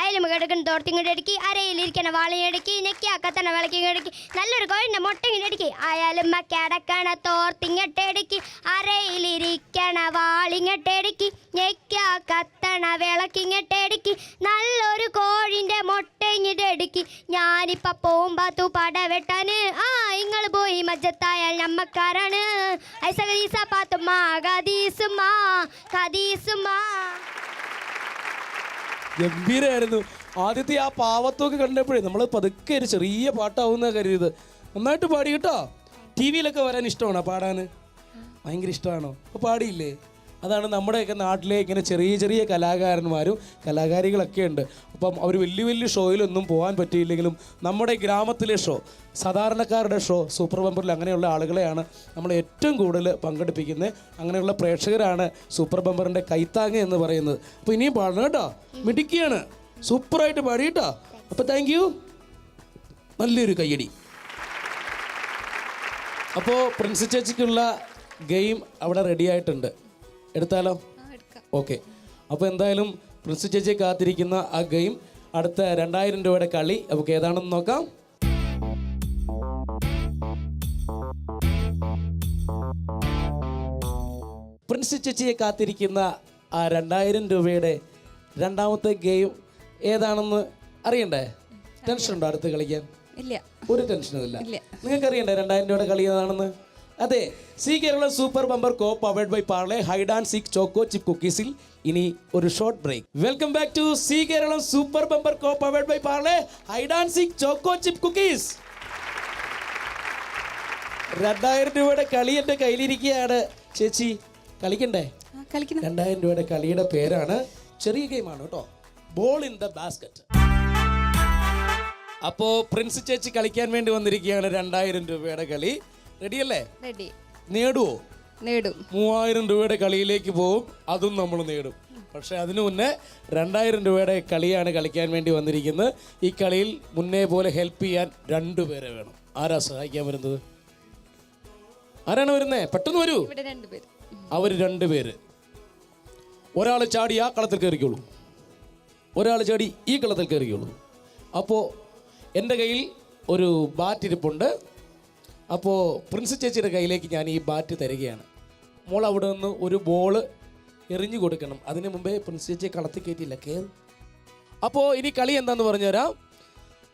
അയലും കിടക്കുന്ന തോർത്തിങ്ങടക്കി അരയിലിരിക്കണ വാളിയടക്കി നെക്കിയാക്കത്തണ വിളക്കിങ്ങടക്കി നല്ലൊരു കോഴിൻ്റെ മുട്ടങ്ങിടക്കി അയാലും കിടക്കണ തോർത്തിങ്ങട്ടടുക്കി അരയിലിരിക്കണ വാളിങ്ങട്ടടുക്കി ഞെക്കാക്കത്തണ വിളക്കിങ്ങട്ടടുക്കി നല്ലൊരു കോഴിൻ്റെ മുട്ടങ്ങിടടുക്കി ഞാനിപ്പ പോകുമ്പോ പട വെട്ടാന് ഇങ്ങൾ പോയി മജ്ജത്തായാൽ നമ്മക്കാരാണ് ഗംഭീരായിരുന്നു. ആദ്യത്തെ ആ പാവത്തൊക്കെ കണ്ടപ്പോഴേ നമ്മൾ പതുക്കെ ഒരു ചെറിയ പാട്ടാവുന്ന കരുതിയത്. നന്നായിട്ട് പാടി കേട്ടോ. ടി വിയിലൊക്കെ വരാൻ ഇഷ്ടമാണോ പാടാൻ? ഭയങ്കര ഇഷ്ടമാണോ? അപ്പോൾ പാടിയില്ലേ? അതാണ് നമ്മുടെയൊക്കെ നാട്ടിലെ ഇങ്ങനെ ചെറിയ ചെറിയ കലാകാരന്മാരും കലാകാരികളൊക്കെ ഉണ്ട്. അപ്പം അവർ വലിയ ഷോയിലൊന്നും പോകാൻ പറ്റിയില്ലെങ്കിലും നമ്മുടെ ഗ്രാമത്തിലെ ഷോ, സാധാരണക്കാരുടെ ഷോ, സൂപ്പർ ബമ്പറിൽ അങ്ങനെയുള്ള ആളുകളെയാണ് നമ്മൾ ഏറ്റവും കൂടുതൽ പങ്കെടുപ്പിക്കുന്നത്. അങ്ങനെയുള്ള പ്രേക്ഷകരാണ് സൂപ്പർ ബമ്പറിൻ്റെ കൈത്താങ്ങ് എന്ന് പറയുന്നത്. അപ്പോൾ ഇനിയും പാടണം കേട്ടോ. മിടുക്കിയാണ്, സൂപ്പറായിട്ട് പാടി കേട്ടോ. അപ്പോൾ താങ്ക് യു. നല്ലൊരു കയ്യടി. അപ്പോൾ പ്രിൻസി ചേച്ചിക്കുള്ള ഗെയിം അവിടെ റെഡി ആയിട്ടുണ്ട്. എടുത്താലോ? ഓക്കെ. അപ്പോൾ എന്തായാലും പ്രിൻസി ചേച്ചിയെ കാത്തിരിക്കുന്ന ആ ഗെയിം അടുത്ത 2000 രൂപയുടെ കളി നമുക്ക് ഏതാണെന്ന് നോക്കാം. പ്രിൻസി ചേച്ചിയെ കാത്തിരിക്കുന്ന ആ 2000 രൂപയുടെ രണ്ടാമത്തെ ഗെയിം ഏതാണെന്ന് അറിയണ്ടേ? ടെൻഷൻ ഉണ്ടോ അടുത്ത് കളിക്കാൻ? ഇല്ല, ഒരു ടെൻഷനും ഇല്ല. നിങ്ങൾക്ക് അറിയണ്ടേ 2000 രൂപയുടെ കളി ഏതാണെന്ന്? അതെ, Zee Kerala super bumper co powered by Parle hide and seek choco chip കുക്കീസിൽ ഇനി ഒരു short break. Welcome back to Zee Kerala super bumper co powered by Parle hide and seek choco chip cookies. 2000 രൂപയുടെ കളി എൻ്റെ കയ്യിലിരിക്കുകയാണ്. ചേച്ചി കളിക്കണ്ടേ? 2000 രൂപയുടെ കളിയുടെ പേരാണ്, ചെറിയ ഗെയിമാണ് കേട്ടോ, ബോൾ ഇൻ ദ ബാസ്കറ്റ്. അപ്പോ പ്രിൻസി ചേച്ചി കളിക്കാൻ വേണ്ടി വന്നിരിക്കുകയാണ് 2000 രൂപയുടെ കളി. റെഡിയല്ലേ? റെഡി. നേടുവോ? നേടും. 3000 രൂപയുടെ കളിയിലേക്ക് പോവും, അതും നമ്മൾ നേടും. പക്ഷെ അതിനു മുന്നേ 2000 രൂപയുടെ കളിയാണ് കളിക്കാൻ വേണ്ടി വന്നിരിക്കുന്നത്. ഈ കളിയിൽ മുന്നേ പോലെ ഹെൽപ്പ് ചെയ്യാൻ 2 പേരെ വേണം. ആരാ സഹായിക്കാൻ വരുന്നത്? ആരാണ് വരുന്നേ? പെട്ടെന്ന് വരൂ. അവർ 2 പേര്. ഒരാൾ ചാടി ആ കളത്തിൽ കയറിക്കോളൂ, ഒരാൾ ചാടി ഈ കളത്തിൽ കയറിക്കോളൂ. അപ്പോൾ എൻ്റെ കയ്യിൽ ഒരു ബാറ്റ് ഇരിപ്പുണ്ട്. അപ്പോൾ പ്രിൻസി ചേച്ചിയുടെ കയ്യിലേക്ക് ഞാൻ ഈ ബാറ്റ് തരികയാണ്. മോൾ അവിടെ നിന്ന് ഒരു ബോൾ എറിഞ്ഞു കൊടുക്കണം. അതിന് മുമ്പേ പ്രിൻസി ചേച്ചിയെ കളത്തിൽ കയറ്റിയില്ല, കയറി. അപ്പോൾ ഇനി കളി എന്താണെന്ന് പറഞ്ഞുതരാം.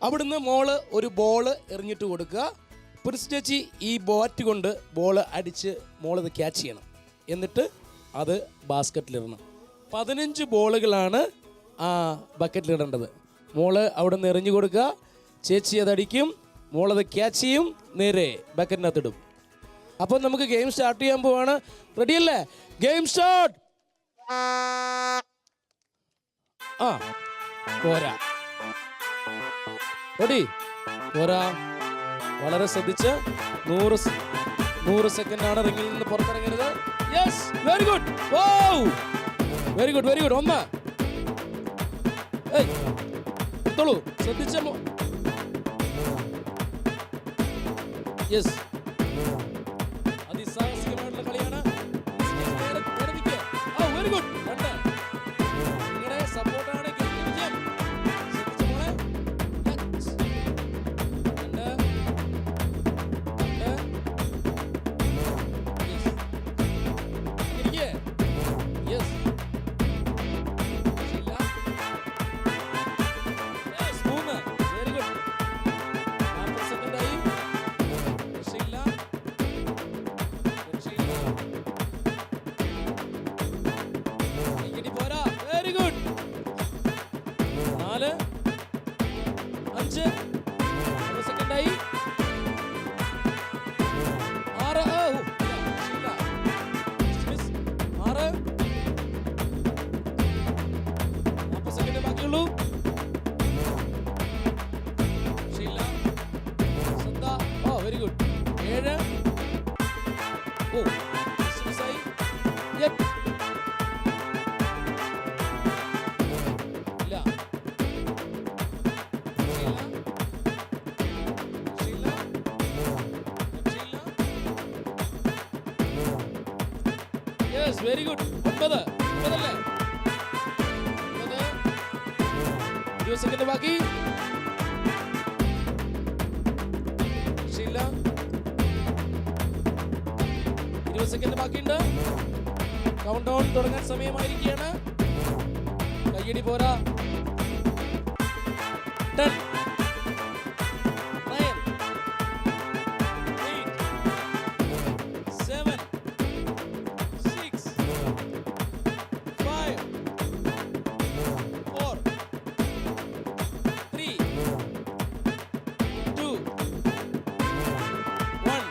അവിടുന്ന് മോള് ഒരു ബോൾ എറിഞ്ഞിട്ട് കൊടുക്കുക. പ്രിൻസി ചേച്ചി ഈ ബാറ്റ് കൊണ്ട് ബോൾ അടിച്ച് മോളത് ക്യാച്ച് ചെയ്യണം. എന്നിട്ട് അത് ബാസ്ക്കറ്റിലിടണം. 15 ബോളുകളാണ് ആ ബക്കറ്റിലിടേണ്ടത്. മോള് അവിടെ നിന്ന് എറിഞ്ഞു കൊടുക്കുക, ചേച്ചി അതടിക്കും, മോളത് ക്യാച്ച് ചെയ്യും, നേരെ ബക്കറ്റിനകത്തിടും. അപ്പം നമുക്ക് ഗെയിം സ്റ്റാർട്ട് ചെയ്യാൻ പോവാണ്. റെഡിയല്ലേ? Game start. ആ പോരാ, റെഡി? പോരാ. വളരെ ശ്രദ്ധിച്ച്. 100 സെക്കൻഡാണ് റിങ്ങിൽ നിന്ന് പുറത്തിറങ്ങരുത്. Yes, very good. Wow, very good, very good. ഒന്ന് എടുത്തോളൂ, ശ്രദ്ധിച്ച. യെസ്, അതിസാഹസികമായിട്ടുള്ള കളിയാണ്. Very good. രണ്ട്, നിങ്ങളുടെ സപ്പോർട്ടാണ് വിജയം. ശ്രദ്ധിച്ച മോളെ. Very good. 4, 5 സെക്കൻഡായി. 6, 6, 40 സെക്കൻഡ് ബാക്കിയുള്ളൂ. Very good. 7, very good. 9 അല്ലേ? 20 സെക്കൻഡ് ബാക്കി. ഷീല 20 സെക്കൻഡ് ബാക്കിയുണ്ട്. കൗണ്ട് ഡൗൺ തുടങ്ങാൻ സമയമായിരിക്കുകയാണ്. കയ്യടി പോരാ. 10, 9, 8, 7, 6, 5, 4, 3, 2, 1,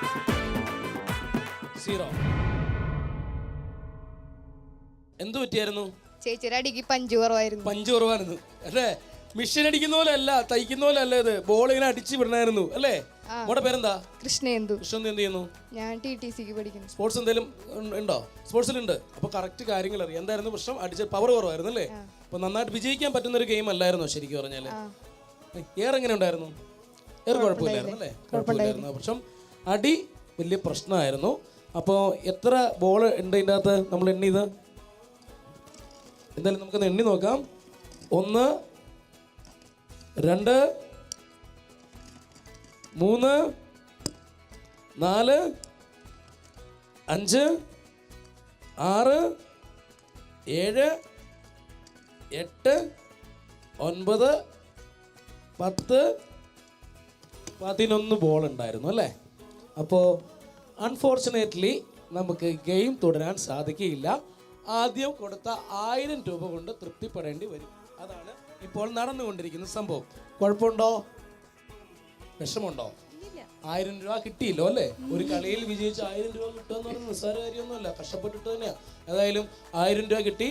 0. എന്ത് പറ്റിയായിരുന്നു? ചേച്ചിയുടെ അടിക്ക് പഞ്ച് കുറവായിരുന്നു. പഞ്ച് കുറവായിരുന്നു അല്ലേ? മിഷൻ അടിക്കുന്ന പോലെ അല്ല, തയ്ക്കുന്ന പോലെ അല്ല ഇത്. ബോൾ ഇങ്ങനെ അടിച്ച് വിടണായിരുന്നു അല്ലേ? മോടെ പേരെന്താ? കൃഷ്ണേന്ദു. കൃഷ്ണൻ എന്ത് ചെയ്യുന്നു? ഞാൻ TTCക്ക് പഠിക്കുന്നു. സ്പോർട്സ് എന്തെങ്കിലും ഉണ്ടോ? സ്പോർട്സിലുണ്ട്. അപ്പൊ കറക്റ്റ് കാര്യങ്ങൾ അറിയാം. എന്തായിരുന്നു പ്രശ്നം? അടിച്ച പവർ കുറവായിരുന്നു അല്ലേ? അപ്പൊ നന്നായിട്ട് വിജയിക്കാൻ പറ്റുന്ന ഒരു ഗെയിം അല്ലായിരുന്നോ ശരിക്കും പറഞ്ഞാല്? എയർ എങ്ങനെ ഉണ്ടായിരുന്നു? എയർ കുഴപ്പമില്ലായിരുന്നു അല്ലേ? കുഴപ്പമില്ലായിരുന്നു. പക്ഷെ അടി വലിയ പ്രശ്നമായിരുന്നു. അപ്പോൾ എത്ര ബോൾ ഉണ്ട് ഇതിൻ്റെ അകത്ത്? നമ്മൾ എണ്ണിയത് എന്തായാലും നമുക്കൊന്ന് എണ്ണി നോക്കാം. 1, 2, 3, 4, 5, 6, 7, 8, 9, 10, 11 ബോൾ ഉണ്ടായിരുന്നു അല്ലേ? അപ്പോൾ അൺഫോർച്ചുനേറ്റ്ലി നമുക്ക് ഗെയിം തുടരാൻ സാധിക്കുകയില്ല. ആദ്യം കൊടുത്ത 1000 രൂപ കൊണ്ട് തൃപ്തിപ്പെടേണ്ടി വരും. അതാണ് ഇപ്പോൾ നടന്നുകൊണ്ടിരിക്കുന്ന സംഭവം. കുഴപ്പമുണ്ടോ? വിഷമുണ്ടോ? 1000 രൂപ കിട്ടിയില്ലോ അല്ലേ? ഒരു കളിയിൽ വിജയിച്ച് 1000 രൂപ കിട്ടുക എന്ന് പറയുന്നത് നിസ്സാര കാര്യമൊന്നുമല്ല, കഷ്ടപ്പെട്ടിട്ട് തന്നെയാണ്. ഏതായാലും 1000 രൂപ കിട്ടി.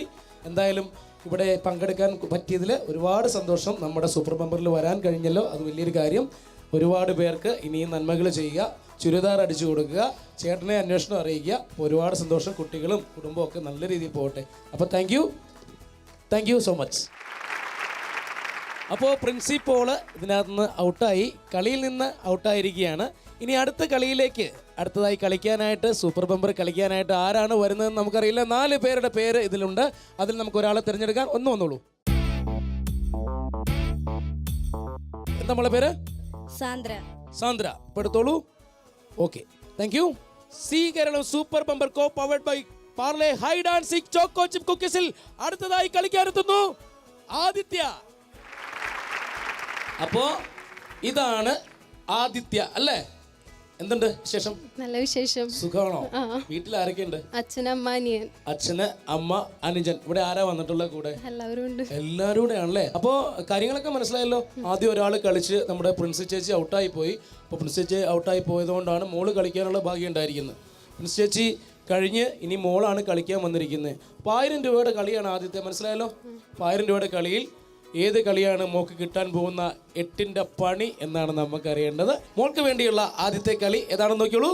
എന്തായാലും ഇവിടെ പങ്കെടുക്കാൻ പറ്റിയതിൽ ഒരുപാട് സന്തോഷം. നമ്മുടെ സൂപ്പർ മെമ്പറിൽ വരാൻ കഴിഞ്ഞല്ലോ, അത് വലിയൊരു കാര്യം. ഒരുപാട് പേർക്ക് ഇനിയും നന്മകൾ ചെയ്യുക, ചുരിദാർ അടിച്ചു കൊടുക്കുക, ചേട്ടനെ അന്വേഷണം അറിയിക്കുക. ഒരുപാട് സന്തോഷം. കുട്ടികളും കുടുംബവും ഒക്കെ നല്ല രീതിയിൽ പോകട്ടെ. അപ്പോൾ താങ്ക് യു സോ മച്ച്. അപ്പോൾ പ്രിൻസിപ്പോള് ഇതിനകത്ത് നിന്ന് ഔട്ടായി, കളിയിൽ നിന്ന് ഔട്ടായിരിക്കുകയാണ്. ഇനി അടുത്ത കളിയിലേക്ക് അടുത്തതായി കളിക്കാനായിട്ട് സൂപ്പർ ബമ്പർ കളിക്കാനായിട്ട് ആരാണ് വരുന്നതെന്ന് നമുക്കറിയില്ല. 4 പേരുടെ പേര് ഇതിലുണ്ട്. അതിൽ നമുക്ക് ഒരാളെ തിരഞ്ഞെടുക്കാൻ. ഒന്ന് വന്നോളൂ. എന്താ നമ്മളെ പേര്? സാന്ദ്ര. ഇപ്പോൾ എടുത്തോളൂ. Okay, thank you. Zee Keralam super bumper co powered by Parle hide and seek choco chip കുക്കീസിൽ അടുത്തതായി കളിക്കാനെത്തുന്നു ആദിത്യ. അപ്പോ ഇതാണ് ആദിത്യ അല്ലേ? എന്തുണ്ട് വിശേഷം? നല്ല വിശേഷം. സുഖമാണോ? വീട്ടിൽ ആരൊക്കെയുണ്ട്? അച്ഛനമ്മ അനിയൻ. അച്ഛന് അമ്മ അനുജൻ. ഇവിടെ ആരാ വന്നിട്ടുള്ളത് കൂടെ? എല്ലാവരും ഉണ്ട്. എല്ലാവരും കൂടെ ആണല്ലേ? അപ്പോൾ കാര്യങ്ങളൊക്കെ മനസ്സിലായല്ലോ. ആദ്യം ഒരാൾ കളിച്ച് നമ്മുടെ പ്രിൻസി ചേച്ചി ഔട്ടായി പോയി. അപ്പോൾ പ്രിൻസി ചേച്ചി ഔട്ടായി പോയതുകൊണ്ടാണ് മോള് കളിക്കാനുള്ള ഭാഗ്യം ഉണ്ടായിരിക്കുന്നത്. പ്രിൻസി ചേച്ചി കഴിഞ്ഞ് ഇനി മോളാണ് കളിക്കാൻ വന്നിരിക്കുന്നത്. അപ്പോൾ 1000 രൂപയുടെ കളിയാണ് ആദ്യത്തെ, മനസ്സിലായല്ലോ? അപ്പോൾ 1000 രൂപയുടെ കളിയിൽ ഏത് കളിയാണ് മോൾക്ക് കിട്ടാൻ പോകുന്ന 8ന്റെ പണി എന്നാണ് നമുക്കറിയേണ്ടത്. മോൾക്ക് വേണ്ടിയുള്ള ആദ്യത്തെ കളി ഏതാണെന്ന് നോക്കിയോളൂ.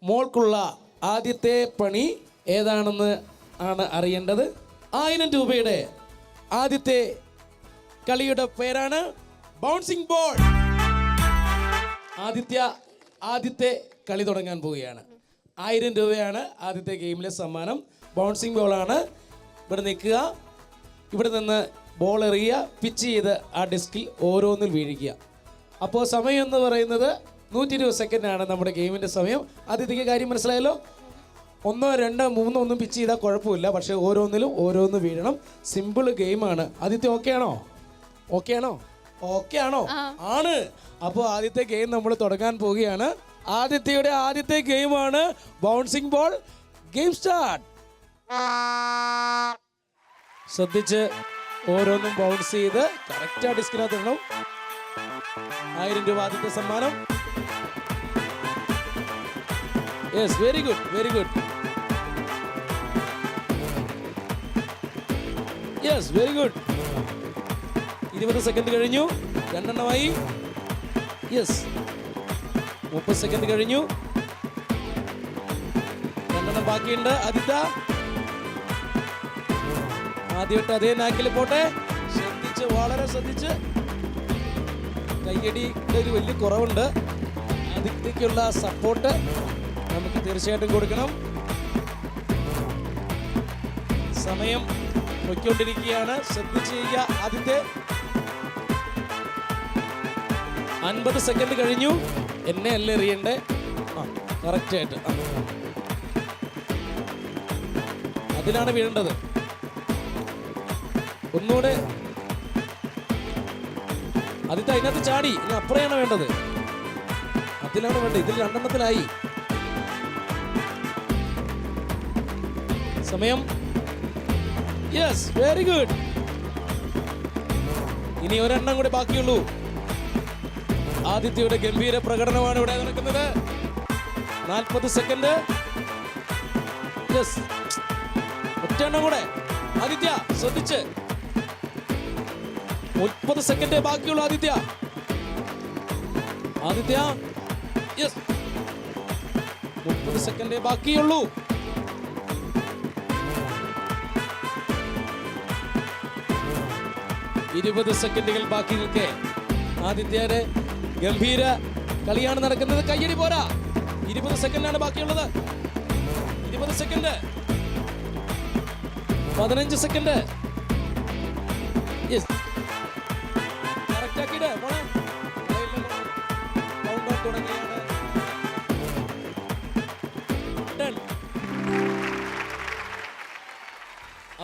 മോൾക്കുള്ള ആദ്യത്തെ പണി ഏതാണെന്ന് ആണ് അറിയേണ്ടത്. 1000 രൂപയുടെ ആദ്യത്തെ കളിയുടെ പേരാണ് ബൗൺസിംഗ് ബോൾ. ആദ്യത്തെ കളി തുടങ്ങാൻ പോവുകയാണ്. 1000 രൂപയാണ് ആദ്യത്തെ ഗെയിമിലെ സമ്മാനം. ബൗൺസിംഗ് ബോളാണ്. ഇവിടെ നിൽക്കുക, ഇവിടെ നിന്ന് ബോൾ എറിയുക, പിച്ച് ചെയ്ത് ആ ഡെസ്കിൽ ഓരോന്നിൽ വീഴിക്കുക. അപ്പോൾ സമയം എന്ന് പറയുന്നത് 120 സെക്കൻഡാണ് നമ്മുടെ ഗെയിമിൻ്റെ സമയം. ആദ്യത്തേക്ക് കാര്യം മനസ്സിലായല്ലോ. 1, 2, 3 ഒന്നും പിച്ച് ചെയ്താൽ കുഴപ്പമില്ല, പക്ഷേ ഓരോന്നിലും ഓരോന്ന് വീഴണം. സിമ്പിൾ ഗെയിമാണ്. ആദ്യത്തെ ഓക്കെ ആണോ? ഓക്കെ ആണോ? ആണ്. അപ്പോൾ ആദ്യത്തെ ഗെയിം നമ്മൾ തുടങ്ങാൻ പോവുകയാണ്. ആദ്യത്തെ ഗെയിമാണ് ബൗൺസിംഗ് ബോൾ. Game start. ശ്രദ്ധിച്ച് ഓരോന്നും ബൗൺസ് ചെയ്ത് കറക്റ്റ് ആ ഡിസ്കിനകത്ത് ഇടണം. 1000 രൂപ ആദ്യത്തെ സമ്മാനം. Yes, very good. Yes, very good. 20 second കഴിഞ്ഞു. 2 എണ്ണമായി. യെസ്, 30 സെക്കൻഡ് കഴിഞ്ഞു. 2 എണ്ണം ബാക്കിയുണ്ട്. ആദ്യമായിട്ട് അതേ നാക്കിൽ പോട്ടെ. ശ്രദ്ധിച്ച്, വളരെ ശ്രദ്ധിച്ച്. കയ്യടിയുടെ ഒരു വലിയ കുറവുണ്ട്. ആദിത്യക്കുള്ള സപ്പോർട്ട് നമുക്ക് തീർച്ചയായിട്ടും കൊടുക്കണം. സമയം പൊയ്ക്കൊണ്ടിരിക്കുകയാണ്. ശ്രദ്ധിച്ച് ചെയ്യുക. ആദ്യത്തെ 50 സെക്കൻഡ് കഴിഞ്ഞു. എന്നെ അല്ല എറിയണ്ടേ. കറക്റ്റായിട്ട് അതിലാണ് വീഴേണ്ടത്. ഒന്നുകൂടെ. അതിനകത്ത് ചാടി. ഇനി അപ്പുറയാണ് വേണ്ടത്. അതിലാണ് വേണ്ടത്. ഇതിൽ 2 എണ്ണത്തിലായി. സമയം. Yes, very good. ഇനി 1 എണ്ണം കൂടെ ബാക്കിയുള്ളൂ. ആദിത്യയുടെ ഗംഭീര പ്രകടനമാണ് ഇവിടെ നടക്കുന്നത്. 40 സെക്കൻഡ്. യെസ്, 1 എണ്ണം കൂടെ. ആദിത്യ ശ്രദ്ധിച്ച്. 30 സെക്കൻഡ് ബാക്കിയുള്ളൂ. ആദിത്യ. യെസ്, 30 സെക്കൻഡ് ബാക്കിയുള്ളൂ. 20 സെക്കൻഡുകൾ ബാക്കി നിൽക്കെ ആദിത്യയുടെ ഗംഭീര കളിയാണ് നടക്കുന്നത്. കയ്യടി പോരാ. 20 സെക്കൻഡാണ് ബാക്കിയുള്ളത്. 20 സെക്കൻഡ്. 15 സെക്കൻഡ്. യെസ്, കറക്റ്റ് ആക്കിയിട്ട് മോളെ. കൗണ്ട് ഡൗൺ തുടങ്ങിയാണ്.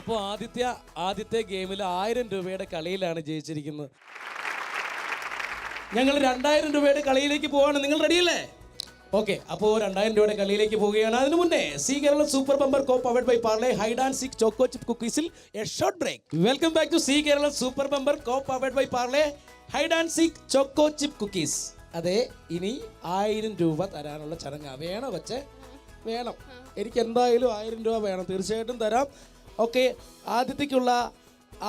അപ്പോൾ ആദ്യത്തെ ഗെയിമിൽ 1000 രൂപയുടെ കളിയിലാണ് ജയിച്ചിരിക്കുന്നത്. ഞങ്ങൾ 2000 രൂപയുടെ കളിയിലേക്ക് പോവാണ്. നിങ്ങൾ റെഡിയല്ലേ? ഓക്കെ, അപ്പോൾ 2000 രൂപയുടെ കളിയിലേക്ക് പോവുകയാണ്. അതിനു മുന്നേ Zee Kerala super bumper co powered by Parle hide and seek choco chip കുക്കീസിൽ a short break. Welcome back to Zee Kerala super bumper co powered by Parle hide and seek choco chip cookies. അതെ, ഇനി 1000 രൂപ തരാനുള്ള ചടങ്ങ് വേണം. വേണം. എനിക്ക് എന്തായാലും 1000 രൂപ വേണം. തീർച്ചയായിട്ടും തരാം. ഓക്കെ,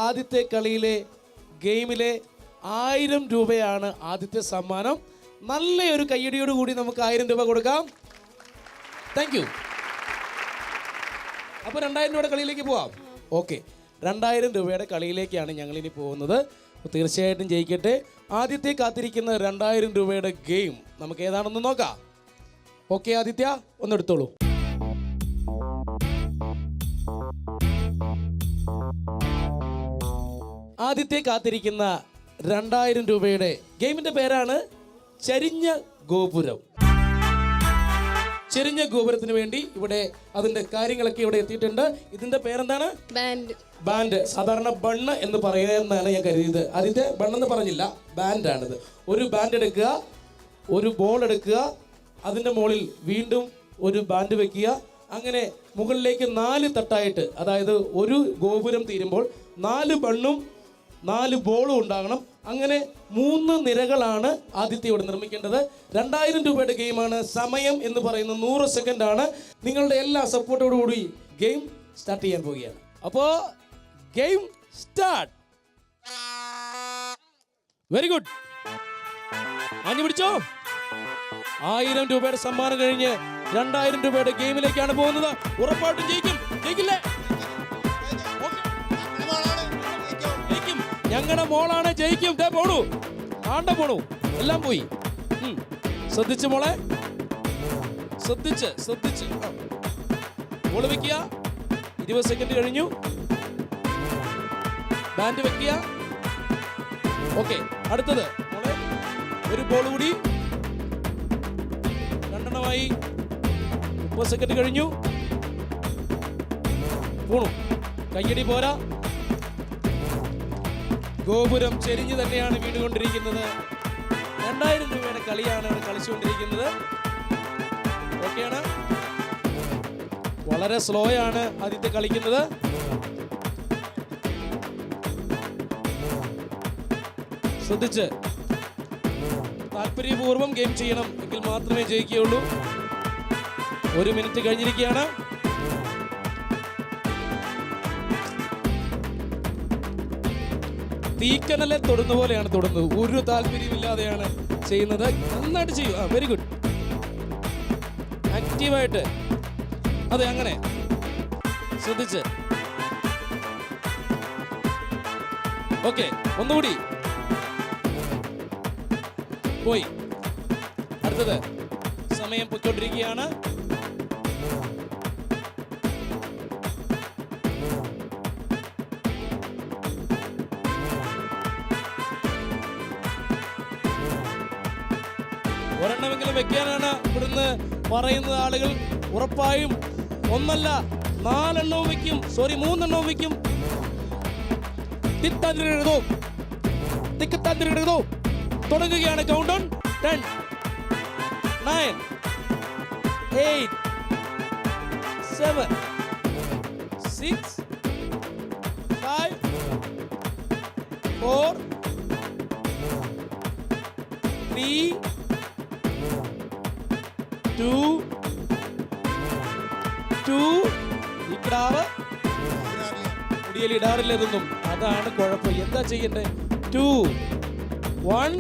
ആദ്യത്തെ കളിയിലെ ഗെയിമിലെ 1000 രൂപയാണ് ആദ്യത്തെ സമ്മാനം. നല്ലൊരു കയ്യടിയോട് കൂടി നമുക്ക് 1000 രൂപ കൊടുക്കാം. Thank you. അപ്പോൾ 2000 രൂപയുടെ കളിയിലേക്ക് പോവാം. ഓക്കെ, 2000 രൂപയുടെ കളിയിലേക്കാണ് ഞങ്ങളിനി പോകുന്നത്. തീർച്ചയായിട്ടും ജയിക്കട്ടെ. ആദ്യത്തെ കാത്തിരിക്കുന്ന 2000 രൂപയുടെ ഗെയിം നമുക്ക് ഏതാണെന്ന് നോക്കാം. ഓക്കെ ആദിത്യ, ഒന്നെടുത്തോളൂ. ആദ്യത്തെ കാത്തിരിക്കുന്ന 2000 രൂപയുടെ ഗെയിമിന്റെ പേരാണ് ചരിഞ്ഞ ഗോപുരം. ചെരിഞ്ഞ ഗോപുരത്തിന് വേണ്ടി ഇവിടെ അതിന്റെ കാര്യങ്ങളൊക്കെ ഇവിടെ എത്തിയിട്ടുണ്ട്. ഇതിന്റെ പേരെന്താണ്? ബാൻഡ്. സാധാരണ ബണ്ണ് എന്ന് പറയുന്നതാണ് ഞാൻ കരുതിയത്. അതിന്റെ ബണ്ണെന്ന് പറഞ്ഞില്ല, ബാൻഡാണിത്. ഒരു ബാൻഡ് എടുക്കുക, ഒരു ബോൾ എടുക്കുക, അതിന്റെ മുകളിൽ വീണ്ടും ഒരു ബാൻഡ് വെക്കുക. അങ്ങനെ മുകളിലേക്ക് 4 തട്ടായിട്ട്, അതായത് ഒരു ഗോപുരം തീരുമ്പോൾ 4 ബണ്ണും 4 ബോളും ഉണ്ടാകണം. അങ്ങനെ 3 നിരകളാണ് ആദിത്യയോട് നിർമ്മിക്കേണ്ടത്. 2000 രൂപയുടെ ഗെയിമാണ്. സമയം എന്ന് പറയുന്നത് 100 സെക്കൻഡാണ്. നിങ്ങളുടെ എല്ലാ സപ്പോർട്ടോടുകൂടി ഗെയിം സ്റ്റാർട്ട് ചെയ്യാൻ പോവുകയാണ്. അപ്പോൾ ഗെയിം സ്റ്റാർട്ട്. Very good. ആഞ്ഞു പിടിച്ചോ. 1000 രൂപയുടെ സമ്മാനം കഴിഞ്ഞ് 2000 രൂപയുടെ ഗെയിമിലേക്കാണ് പോകുന്നത്. ഉറപ്പായിട്ടും ജയിക്കും. ജയിക്കില്ലേ? ജയിക്കും. ഞങ്ങളുടെ മോളാണ് ജയിക്കും. പോണു ആണ്ട പോണു എല്ലാം പോയി. ശ്രദ്ധിച്ച് മോളെ, ശ്രദ്ധിച്ച് ബോൾ വെക്കുക. 20 സെക്കൻഡ് കഴിഞ്ഞു. ബാൻഡ് വെക്കുക. ഓക്കെ, അടുത്തത് മോളെ, ഒരു ബോൾ കൂടി. 2 എണ്ണമായി. 30 സെക്കൻഡ് കഴിഞ്ഞു. പോണു. കയ്യടി പോരാ. ഗോപുരം ചെരിഞ്ഞു തന്നെയാണ് വീണുകൊണ്ടിരിക്കുന്നത്. 2000 രൂപയുടെ കളിയാണ് ഇവിടെ കളിച്ചുകൊണ്ടിരിക്കുന്നത്. ഓക്കെയാണ്. വളരെ സ്ലോ ആണ് ആദ്യത്തെ കളിക്കുന്നത്. ശ്രദ്ധിച്ച് താല്പര്യപൂർവ്വം ഗെയിം ചെയ്യണം, എങ്കിൽ മാത്രമേ ജയിക്കുകയുള്ളൂ. 1 മിനിറ്റ് കഴിഞ്ഞിരിക്കുകയാണ്. തീക്കനലെ തൊടുന്ന പോലെയാണ് തൊടുന്നത്. ഒരു താല്പര്യമില്ലാതെയാണ് ചെയ്യുന്നത്. നന്നായിട്ട് ചെയ്യൂ. Very good. ആക്റ്റീവായിട്ട്. അതെ, അങ്ങനെ ശ്രദ്ധിച്ച്. ഓക്കെ, ഒന്നുകൂടി. പോയി. അടുത്തത്. സമയം പൊയ്ക്കൊണ്ടിരിക്കുകയാണ്. ഒരെണ്ണമെങ്കിലും വെക്കാനാണ് ഇവിടുന്ന് പറയുന്നത് ആളുകൾ. ഉറപ്പായും 1 അല്ല 4 എണ്ണവും വെക്കും. 3 എണ്ണവും വെക്കും. തുടങ്ങുകയാണ് കൗണ്ട് ഡൗൺ. 10, 9, 8, 7, 6, 5, 4, 3, 2. ഈ ക്രാവ് മുടിയിൽ ഇടാറില്ല ഇതൊന്നും. അതാണ് കുഴപ്പം. എന്താ ചെയ്യണ്ടേ? 2, 1,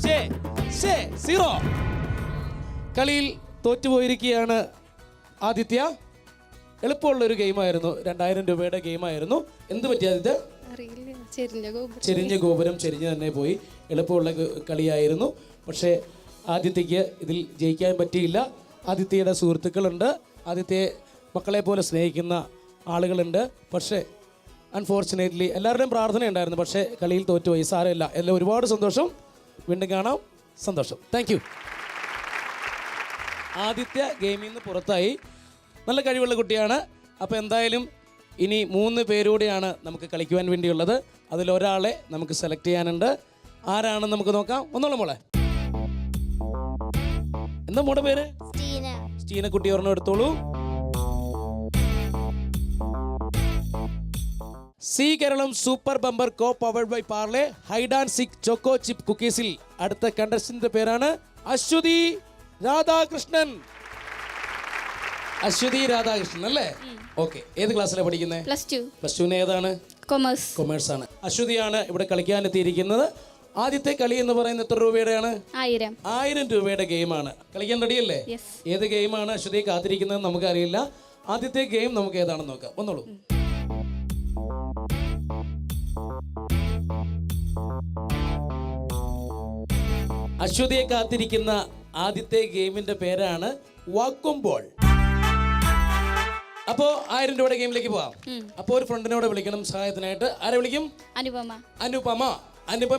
0. കളിയിൽ തോറ്റുപോയിരിക്കുകയാണ് ആദിത്യ. എളുപ്പമുള്ള ഒരു ഗെയിമായിരുന്നു. 2000 രൂപയുടെ ഗെയിമായിരുന്നു. എന്ത് പറ്റി ആദിത്യ? അറിയില്ല. ചെരിഞ്ഞ ഗോപുരം ചെരിഞ്ഞ് തന്നെ പോയി. എളുപ്പമുള്ള കളിയായിരുന്നു. പക്ഷേ ആദിത്യക്ക് ഇതിൽ ജയിക്കാൻ പറ്റിയില്ല. ആദിത്യയുടെ സുഹൃത്തുക്കളുണ്ട്, ആദിത്യയെ മക്കളെ പോലെ സ്നേഹിക്കുന്ന ആളുകളുണ്ട്. പക്ഷേ അൺഫോർച്ചുനേറ്റ്ലി എല്ലാവരുടെയും പ്രാർത്ഥന ഉണ്ടായിരുന്നു. പക്ഷേ കളിയിൽ തോറ്റുപോയി. സാരമില്ല. എല്ലാം ഒരുപാട് സന്തോഷം. വീണ്ടും കാണാം. സന്തോഷം. Thank you. ആദിത്യ ഗെയിമിൽ നിന്ന് പുറത്തായി. നല്ല കഴിവുള്ള കുട്ടിയാണ്. അപ്പോൾ എന്തായാലും ഇനി 3 പേരൂടെയാണ് നമുക്ക് കളിക്കുവാൻ വേണ്ടിയുള്ളത്. അതിലൊരാളെ നമുക്ക് സെലക്ട് ചെയ്യാനുണ്ട്. ആരാണെന്ന് നമുക്ക് നോക്കാം. ഒന്നോളം മോളെ. എന്താ മോടെ പേര്? സ്റ്റീന കുട്ടി. ഒരെണ്ണം എടുത്തോളൂ. Zee Keralam super bumper co powered by Parle hide and seek choco chip കുക്കീസിൽ അടുത്ത കണ്ടസ്റ്റന്റിന്റെ പേരാണ് അശ്വതി രാധാകൃഷ്ണൻ. അശ്വതി രാധാകൃഷ്ണൻ അല്ലേ? ഓക്കെ. ഏത് ക്ലാസ്സിലാണ് പഠിക്കുന്നത്? Plus two. ഏതാണ്? കൊമേഴ്സ് ആണ്. അശ്വതിയാണ് ഇവിടെ കളിക്കാൻ എത്തിയിരിക്കുന്നത്. ആദ്യത്തെ കളി എന്ന് പറയുന്നത് എത്ര രൂപയുടെയാണ്? 1000 രൂപയുടെ ഗെയിമാണ്. കളിക്കാൻ റെഡിയല്ലേ? ഏത് ഗെയിമാണ് അശ്വതിയെ കാത്തിരിക്കുന്നത് നമുക്കറിയില്ല. ആദ്യത്തെ ഗെയിം നമുക്ക് ഏതാണെന്ന് നോക്കാം. ഒന്നോളൂ. അശ്വതിയെ കാത്തിരിക്കുന്ന ആദ്യത്തെ ഗെയിമിന്റെ പേരാണ് വാക്കുമ്പോൾ. അപ്പോ 1000 രൂപയുടെ ഗെയിമിലേക്ക് പോവാം. അപ്പോ ഒരു ഫ്രണ്ടിനോട് വിളിക്കണം സഹായത്തിനായിട്ട്. ആരെ വിളിക്കും? അനുപമ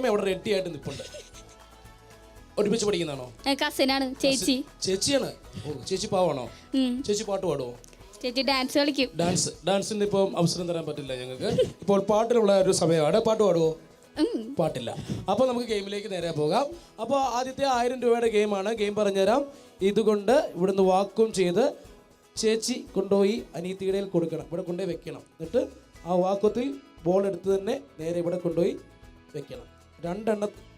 അവിടെ റെഡി ആയിട്ട് നിൽപ്പുണ്ട്. ഒരുമിച്ച് പഠിക്കുന്നതാണോ? കസിനാണ്. ചേച്ചിയാണ്. ഓ, ചേച്ചി പാവാണോ? ചേച്ചി പാട്ട് പാടുമോ? ചേച്ചി ഡാൻസ് കളിക്കും. ഡാൻസിന് ഇപ്പം അവസരം തരാൻ പറ്റില്ല ഞങ്ങൾക്ക്. ഇപ്പോൾ പാട്ടിനുള്ള ഒരു സമയമാണ്. പാട്ട് പാടുമോ? പാട്ടില്ല. അപ്പോൾ നമുക്ക് ഗെയിമിലേക്ക് നേരെ പോകാം. അപ്പോൾ ആദ്യത്തെ 1000 രൂപയുടെ ഗെയിമാണ്. ഗെയിം പറഞ്ഞുതരാം. ഇതുകൊണ്ട് ഇവിടുന്ന് വാക്വം ചെയ്ത് ചേച്ചി കൊണ്ടുപോയി അനിയത്തിയുടെ കൊടുക്കണം. ഇവിടെ കൊണ്ടുപോയി വെക്കണം. എന്നിട്ട് ആ വാക്വത്തിൽ ബോൾ എടുത്ത് തന്നെ നേരെ ഇവിടെ കൊണ്ടുപോയി വെക്കണം.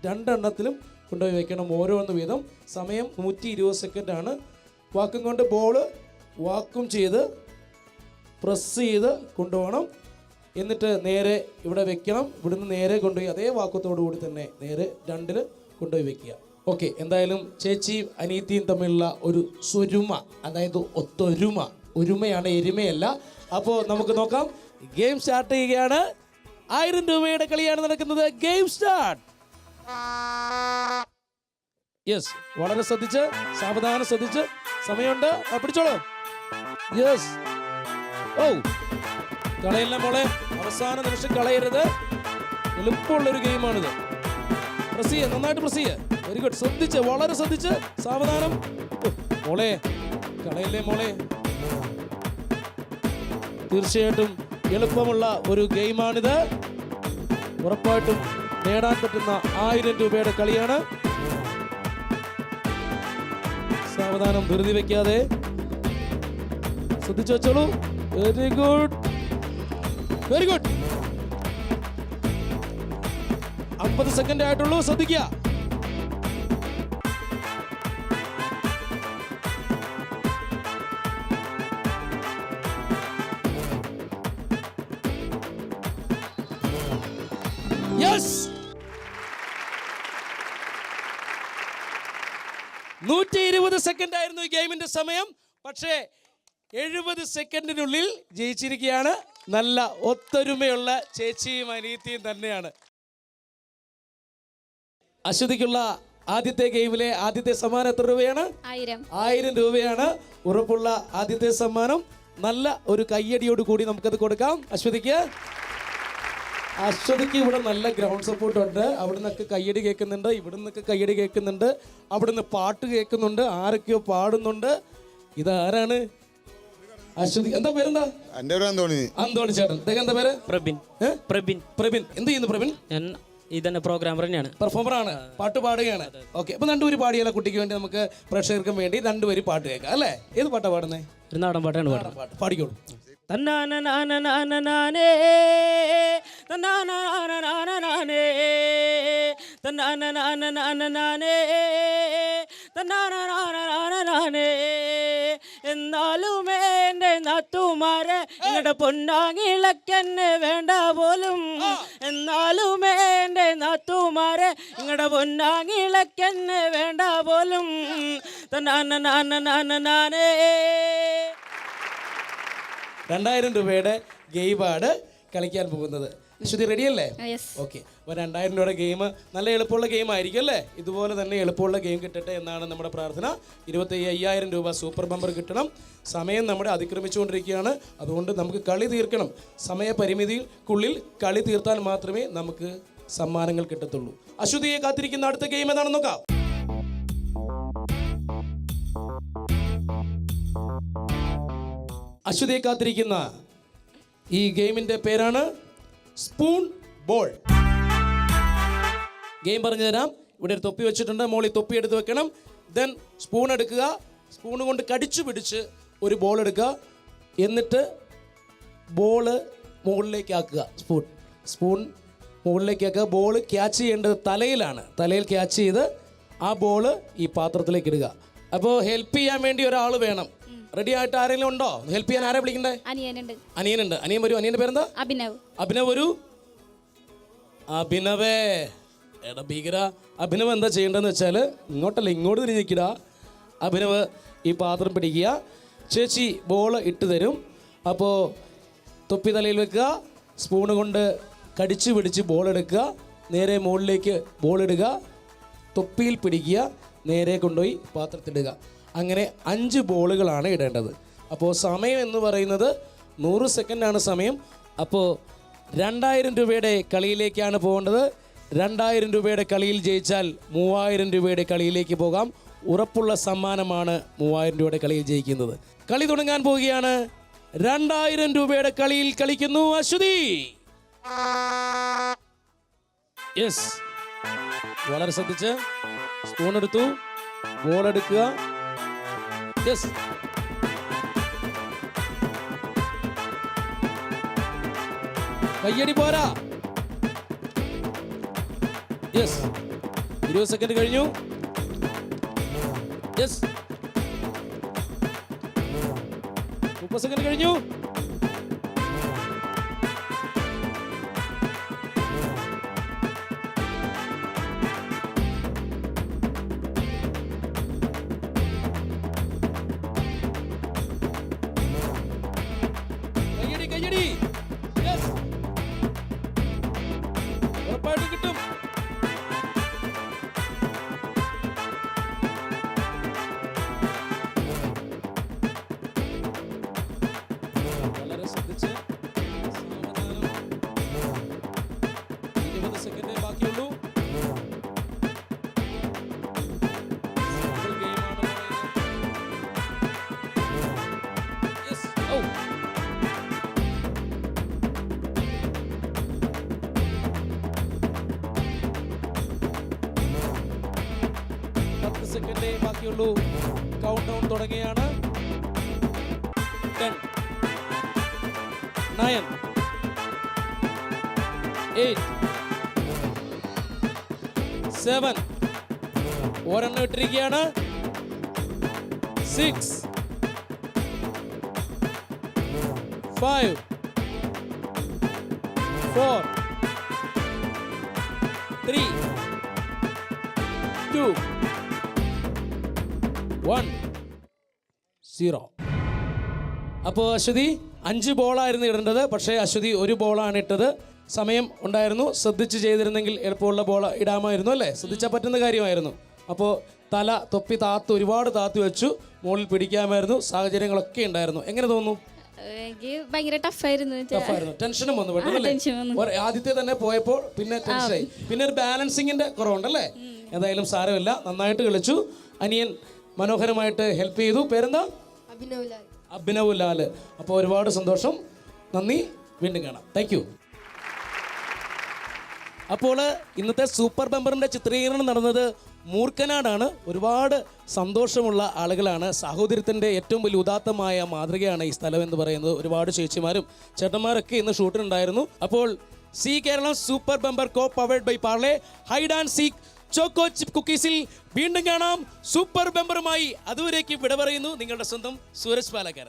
രണ്ടെണ്ണത്തിലും കൊണ്ടുപോയി വെക്കണം. ഓരോന്ന് വീതം. സമയം 120 സെക്കൻഡാണ്. വാക്വം കൊണ്ട് ബോള് വാക്വം ചെയ്ത് പ്രസ് ചെയ്ത് കൊണ്ടുപോകണം. എന്നിട്ട് നേരെ ഇവിടെ വെക്കണം. ഇവിടുന്ന് നേരെ കൊണ്ടുപോയി അതേ വാക്വത്തോടു കൂടി തന്നെ നേരെ 2-ൽ കൊണ്ടുപോയി വെക്കുക. ഓക്കെ, എന്തായാലും ചേച്ചിയും അനിയത്തിയും തമ്മിലുള്ള ഒരു സ്വരുമ, അതായത് ഒത്തൊരുമ, ഒരുമയാണ്, എരുമയല്ല. അപ്പോൾ നമുക്ക് നോക്കാം. ഗെയിം സ്റ്റാർട്ട് ചെയ്യുകയാണ്. 1000 രൂപയുടെ കളിയാണ് നടക്കുന്നത്. Game start. യെസ്, വളരെ ശ്രദ്ധിച്ച്, സാവധാനം ശ്രദ്ധിച്ച്. സമയമുണ്ട്, പിടിച്ചോളൂ. യെസ്. ഓ, കളയില്ല മോളെ, അവസാന നിമിഷം കളയരുത്. എളുപ്പമുള്ളൊരു ഗെയിമാണിത്. പ്രസ് ചെയ്യ, നന്നായിട്ട് പ്രസ് ചെയ്യ. Very good. ശ്രദ്ധിച്ച്, വളരെ ശ്രദ്ധിച്ച്, സാവധാനം. മോളെ കളയില്ലേ മോളെ. തീർച്ചയായിട്ടും എളുപ്പമുള്ള ഒരു ഗെയിമാണിത്. ഉറപ്പായിട്ടും നേടാൻ പറ്റുന്ന 1000 രൂപയുടെ കളിയാണ്. സാവധാനം, ധൃതി വെക്കാതെ ശ്രദ്ധിച്ചു വെച്ചോളൂ. Very good, very good. 50 second ആയിട്ടുള്ളൂ, ശ്രദ്ധിക്കുക. യെസ്, 120 സെക്കൻഡ് ആയിരുന്നു ഈ ഗെയിമിന്റെ സമയം. പക്ഷേ 70 സെക്കൻഡിനുള്ളിൽ ജയിച്ചിരിക്കുകയാണ്. നല്ല ഒത്തൊരുമയുള്ള ചേച്ചിയും അനിയത്തിയും തന്നെയാണ്. അശ്വതിക്കുള്ള ആദ്യത്തെ ഗെയിമിലെ ആദ്യത്തെ സമ്മാനം എത്ര രൂപയാണ്? 1000 രൂപയാണ്. ഉറപ്പുള്ള ആദ്യത്തെ സമ്മാനം. നല്ല ഒരു കയ്യടിയോട് കൂടി നമുക്കത് കൊടുക്കാം അശ്വതിക്ക്. അശ്വതിക്ക് ഇവിടെ നല്ല ഗ്രൗണ്ട് സപ്പോർട്ട് ഉണ്ട്. അവിടെ നിന്നൊക്കെ കയ്യടി കേൾക്കുന്നുണ്ട്, ഇവിടെ നിന്നൊക്കെ കയ്യടി കേൾക്കുന്നുണ്ട്, അവിടെ നിന്ന് പാട്ട് കേൾക്കുന്നുണ്ട്, ആരൊക്കെയോ പാടുന്നുണ്ട്. ഇതാരാണ്? അശ്വതി. എന്താ പേരെന്താ? എൻ്റെ പേര് അന്തോണി. അന്തോണി ചേട്ടൻ. അദ്ദേഹം എന്താ പേര്? പ്രബിൻ. പ്രബിൻ. പ്രബിൻ എന്ത് ചെയ്യുന്നു പ്രബിൻ? ഞാൻ ഇതന്നെ പ്രോഗ്രാമർ തന്നെയാണ്, പെർഫോമറാണ്, പാട്ട് പാടുകയാണ്. ഓക്കെ, അപ്പൊ രണ്ടുപേര് പാടിയാലോ കുട്ടിക്ക് വേണ്ടി, നമുക്ക് പ്രേക്ഷകർക്കും വേണ്ടി രണ്ടുപേര് പാട്ട് കേൾക്കാം അല്ലേ? ഏത് പാട്ടാ പാടുന്നേ? ഒരു നാടൻ പാട്ടാണ് പാടുന്നത്. പാട്ട് പാടിക്കോളൂ. തന്നാനനാനനാനനാനേ തന്നാനനാനനാനനാനേ തന്നാനനാനനാനനാനേ തന്നാനനാനനാനനാനേ എന്നാലും എൻ്റെ നാത്തുമാരെ നിങ്ങളുടെ പൊന്നാങ്ങിളക്കെന്നെ വേണ്ട പോലും. എന്നാലും എൻ്റെ നാത്തുമാരെ നിങ്ങളുടെ പൊന്നാങ്ങിളക്കെന്നെ വേണ്ട പോലും. തന്നാനനാനനാനനാനേ. 2000 രൂപയുടെ ഗെയിമാണ് കളിക്കാൻ പോകുന്നത്. ശ്രുതി റെഡിയല്ലേ? യെസ്. ഓക്കെ, അപ്പോൾ 2000 രൂപയുടെ ഗെയിം നല്ല എളുപ്പമുള്ള ഗെയിം ആയിരിക്കും അല്ലേ? ഇതുപോലെ തന്നെ എളുപ്പമുള്ള ഗെയിം കിട്ടട്ടെ എന്നാണ് നമ്മുടെ പ്രാർത്ഥന. 25,000 രൂപ സൂപ്പർ ബമ്പർ കിട്ടണം. സമയം നമ്മുടെ അതിക്രമിച്ചുകൊണ്ടിരിക്കുകയാണ്, അതുകൊണ്ട് നമുക്ക് കളി തീർക്കണം. സമയപരിമിതിക്കുള്ളിൽ കളി തീർത്താൽ മാത്രമേ നമുക്ക് സമ്മാനങ്ങൾ കിട്ടത്തുള്ളൂ. അശ്വതിയെ കാത്തിരിക്കുന്ന അടുത്ത ഗെയിം ഏതാണെന്ന് നോക്കാം. അശ്വതിയെ കാത്തിരിക്കുന്ന ഈ ഗെയിമിന്റെ പേരാണ് സ്പൂൺ ബോൾ. ഗെയിം പറഞ്ഞു തരാം. ഇവിടെ ഒരു തൊപ്പി വെച്ചിട്ടുണ്ട്, മോളിൽ തൊപ്പി എടുത്ത് വെക്കണം. ദെൻ സ്പൂൺ എടുക്കുക, സ്പൂൺ കൊണ്ട് കടിച്ചു പിടിച്ച് ഒരു ബോൾ എടുക്കുക, എന്നിട്ട് ബോള് മുകളിലേക്ക് ആക്കുക. സ്പൂൺ മുകളിലേക്ക് ആക്കുക. ബോൾ ക്യാച്ച് ചെയ്യേണ്ടത് തലയിലാണ്. തലയിൽ ക്യാച്ച് ചെയ്ത് ആ ബോള് ഈ പാത്രത്തിലേക്ക് ഇടുക. അപ്പോൾ ഹെൽപ്പ് ചെയ്യാൻ വേണ്ടി ഒരാൾ വേണം. റെഡി ആയിട്ട് ആരെങ്കിലും ഉണ്ടോ? ഹെൽപ്പ് ചെയ്യാൻ ആരെ വിളിക്കണ്ടേ? അനിയനുണ്ട്. അനിയൻ വരൂ. അനിയന്റെ പേരെന്താ? അഭിനവ്. അഭിനവ് വരൂ. അഭിനവേ, എടാ ഭീകര. അഭിനവ് എന്താ ചെയ്യേണ്ടതെന്ന് വെച്ചാൽ, ഇങ്ങോട്ടല്ല ഇങ്ങോട്ട് തിരിഞ്ഞിരിക്കുക. അഭിനവ് ഈ പാത്രം പിടിക്കുക, ചേച്ചി ബോൾ ഇട്ട് തരും. അപ്പോൾ തൊപ്പി തലയിൽ വെക്കുക, സ്പൂണ് കൊണ്ട് കടിച്ചു പിടിച്ച് ബോൾ എടുക്കുക, നേരെ മുകളിലേക്ക് ബോൾ ഇടുക, തൊപ്പിയിൽ പിടിക്കുക, നേരെ കൊണ്ടുപോയി പാത്രത്തിടുക. അങ്ങനെ 5 ബോളുകളാണ് ഇടേണ്ടത്. അപ്പോൾ സമയം എന്ന് പറയുന്നത് 100 സെക്കൻഡാണ് സമയം. അപ്പോൾ 2000 രൂപയുടെ കളിയിലേക്കാണ് പോകേണ്ടത്. 2000 രൂപയുടെ കളിയിൽ ജയിച്ചാൽ 3000 രൂപയുടെ കളിയിലേക്ക് പോകാം. ഉറപ്പുള്ള സമ്മാനമാണ് 3000 രൂപയുടെ കളിയിൽ ജയിക്കുന്നത്. കളി തുടങ്ങാൻ പോവുകയാണ്. 2000 രൂപയുടെ കളിയിൽ കളിക്കുന്നു അശ്വതി. യെസ്, വളരെ ശ്രദ്ധിച്ച് സ്പൂൺ എടുത്തു, ബോൾ എടുക്കുക. യെസ്, കയ്യടി പോരാ. യെസ്, 20 സെക്കൻഡ് കഴിഞ്ഞു. യെസ്, 30 സെക്കൻഡ് കഴിഞ്ഞു. കയ്യടി. Yes. ഉറപ്പായിട്ടും കിട്ടും. വളരെ ശ്രദ്ധിച്ച് സാവധാനം. 20 സെക്കൻഡേ ബാക്കിയുള്ളൂ. Simple game ആണ് പറയുന്നത്. Yes. Oh. സെക്കൻഡേ ബാക്കിയുള്ളൂ. കൗണ്ട് ഡൗൺ തുടങ്ങിയാണ്. 10 9 8 7 ഒരെണ്ണം ഇട്ടിരിക്കുകയാണ്. 6 5 4 3 2 1 0. അപ്പോൾ അശ്വതി 5 ബോളായിരുന്നു ഇടേണ്ടത്, പക്ഷേ അശ്വതി 1 ബോളാണ് ഇട്ടത്. സമയം ഉണ്ടായിരുന്നു, ശ്രദ്ധിച്ച് ചെയ്തിരുന്നെങ്കിൽ എളുപ്പമുള്ള ബോൾ ഇടാമായിരുന്നു അല്ലേ? ശ്രദ്ധിച്ചാൽ പറ്റുന്ന കാര്യമായിരുന്നു. അപ്പോൾ തല തൊപ്പി ഒരുപാട് താത്തി വെച്ചു, മുകളിൽ പിടിക്കാമായിരുന്നു. സാഹചര്യങ്ങളൊക്കെ ഉണ്ടായിരുന്നു. എങ്ങനെ തോന്നുന്നു? എനിക്ക് ഭയങ്കര ടഫായിരുന്നു. ടഫായിരുന്നു. ടെൻഷനും വന്നു പെട്ടെന്നല്ലേ? ആദ്യത്തെ തന്നെ പോയപ്പോൾ പിന്നെ ടെൻഷനായി. പിന്നെ ഒരു ബാലൻസിങ്ങിന്റെ കുറവുണ്ടല്ലേ? എന്തായാലും സാരമില്ല, നന്നായിട്ട് കളിച്ചു. അനിയൻ മനോഹരമായിട്ട് ഹെൽപ്പ് ചെയ്തു. പേരെന്താ? അഭിനവ് ലാൽ. അപ്പോൾ ഒരുപാട് സന്തോഷം, നന്ദി, വീണ്ടും കാണാം. Thank you. അപ്പോൾ ഇന്നത്തെ സൂപ്പർ ബമ്പറിൻ്റെ ചിത്രീകരണം നടന്നത് മൂർക്കനാടാണ്. ഒരുപാട് സന്തോഷമുള്ള ആളുകളാണ്. സാഹോദര്യത്തിൻ്റെ ഏറ്റവും വലിയ ഉദാത്തമായ മാതൃകയാണ് ഈ സ്ഥലം എന്ന് പറയുന്നത്. ഒരുപാട് ചേച്ചിമാരും ചേട്ടന്മാരൊക്കെ ഇന്ന് ഷൂട്ടിനുണ്ടായിരുന്നു. അപ്പോൾ Zee Keralam super bumper co powered by Parle hide and seek choco chip കുക്കീസിൽ വീണ്ടും കാണാം സൂപ്പർ ബമ്പറുമായി. അതുവരേക്ക് വിട പറയുന്നു നിങ്ങളുടെ സ്വന്തം സൂരജ് പാലക്കാരൻ.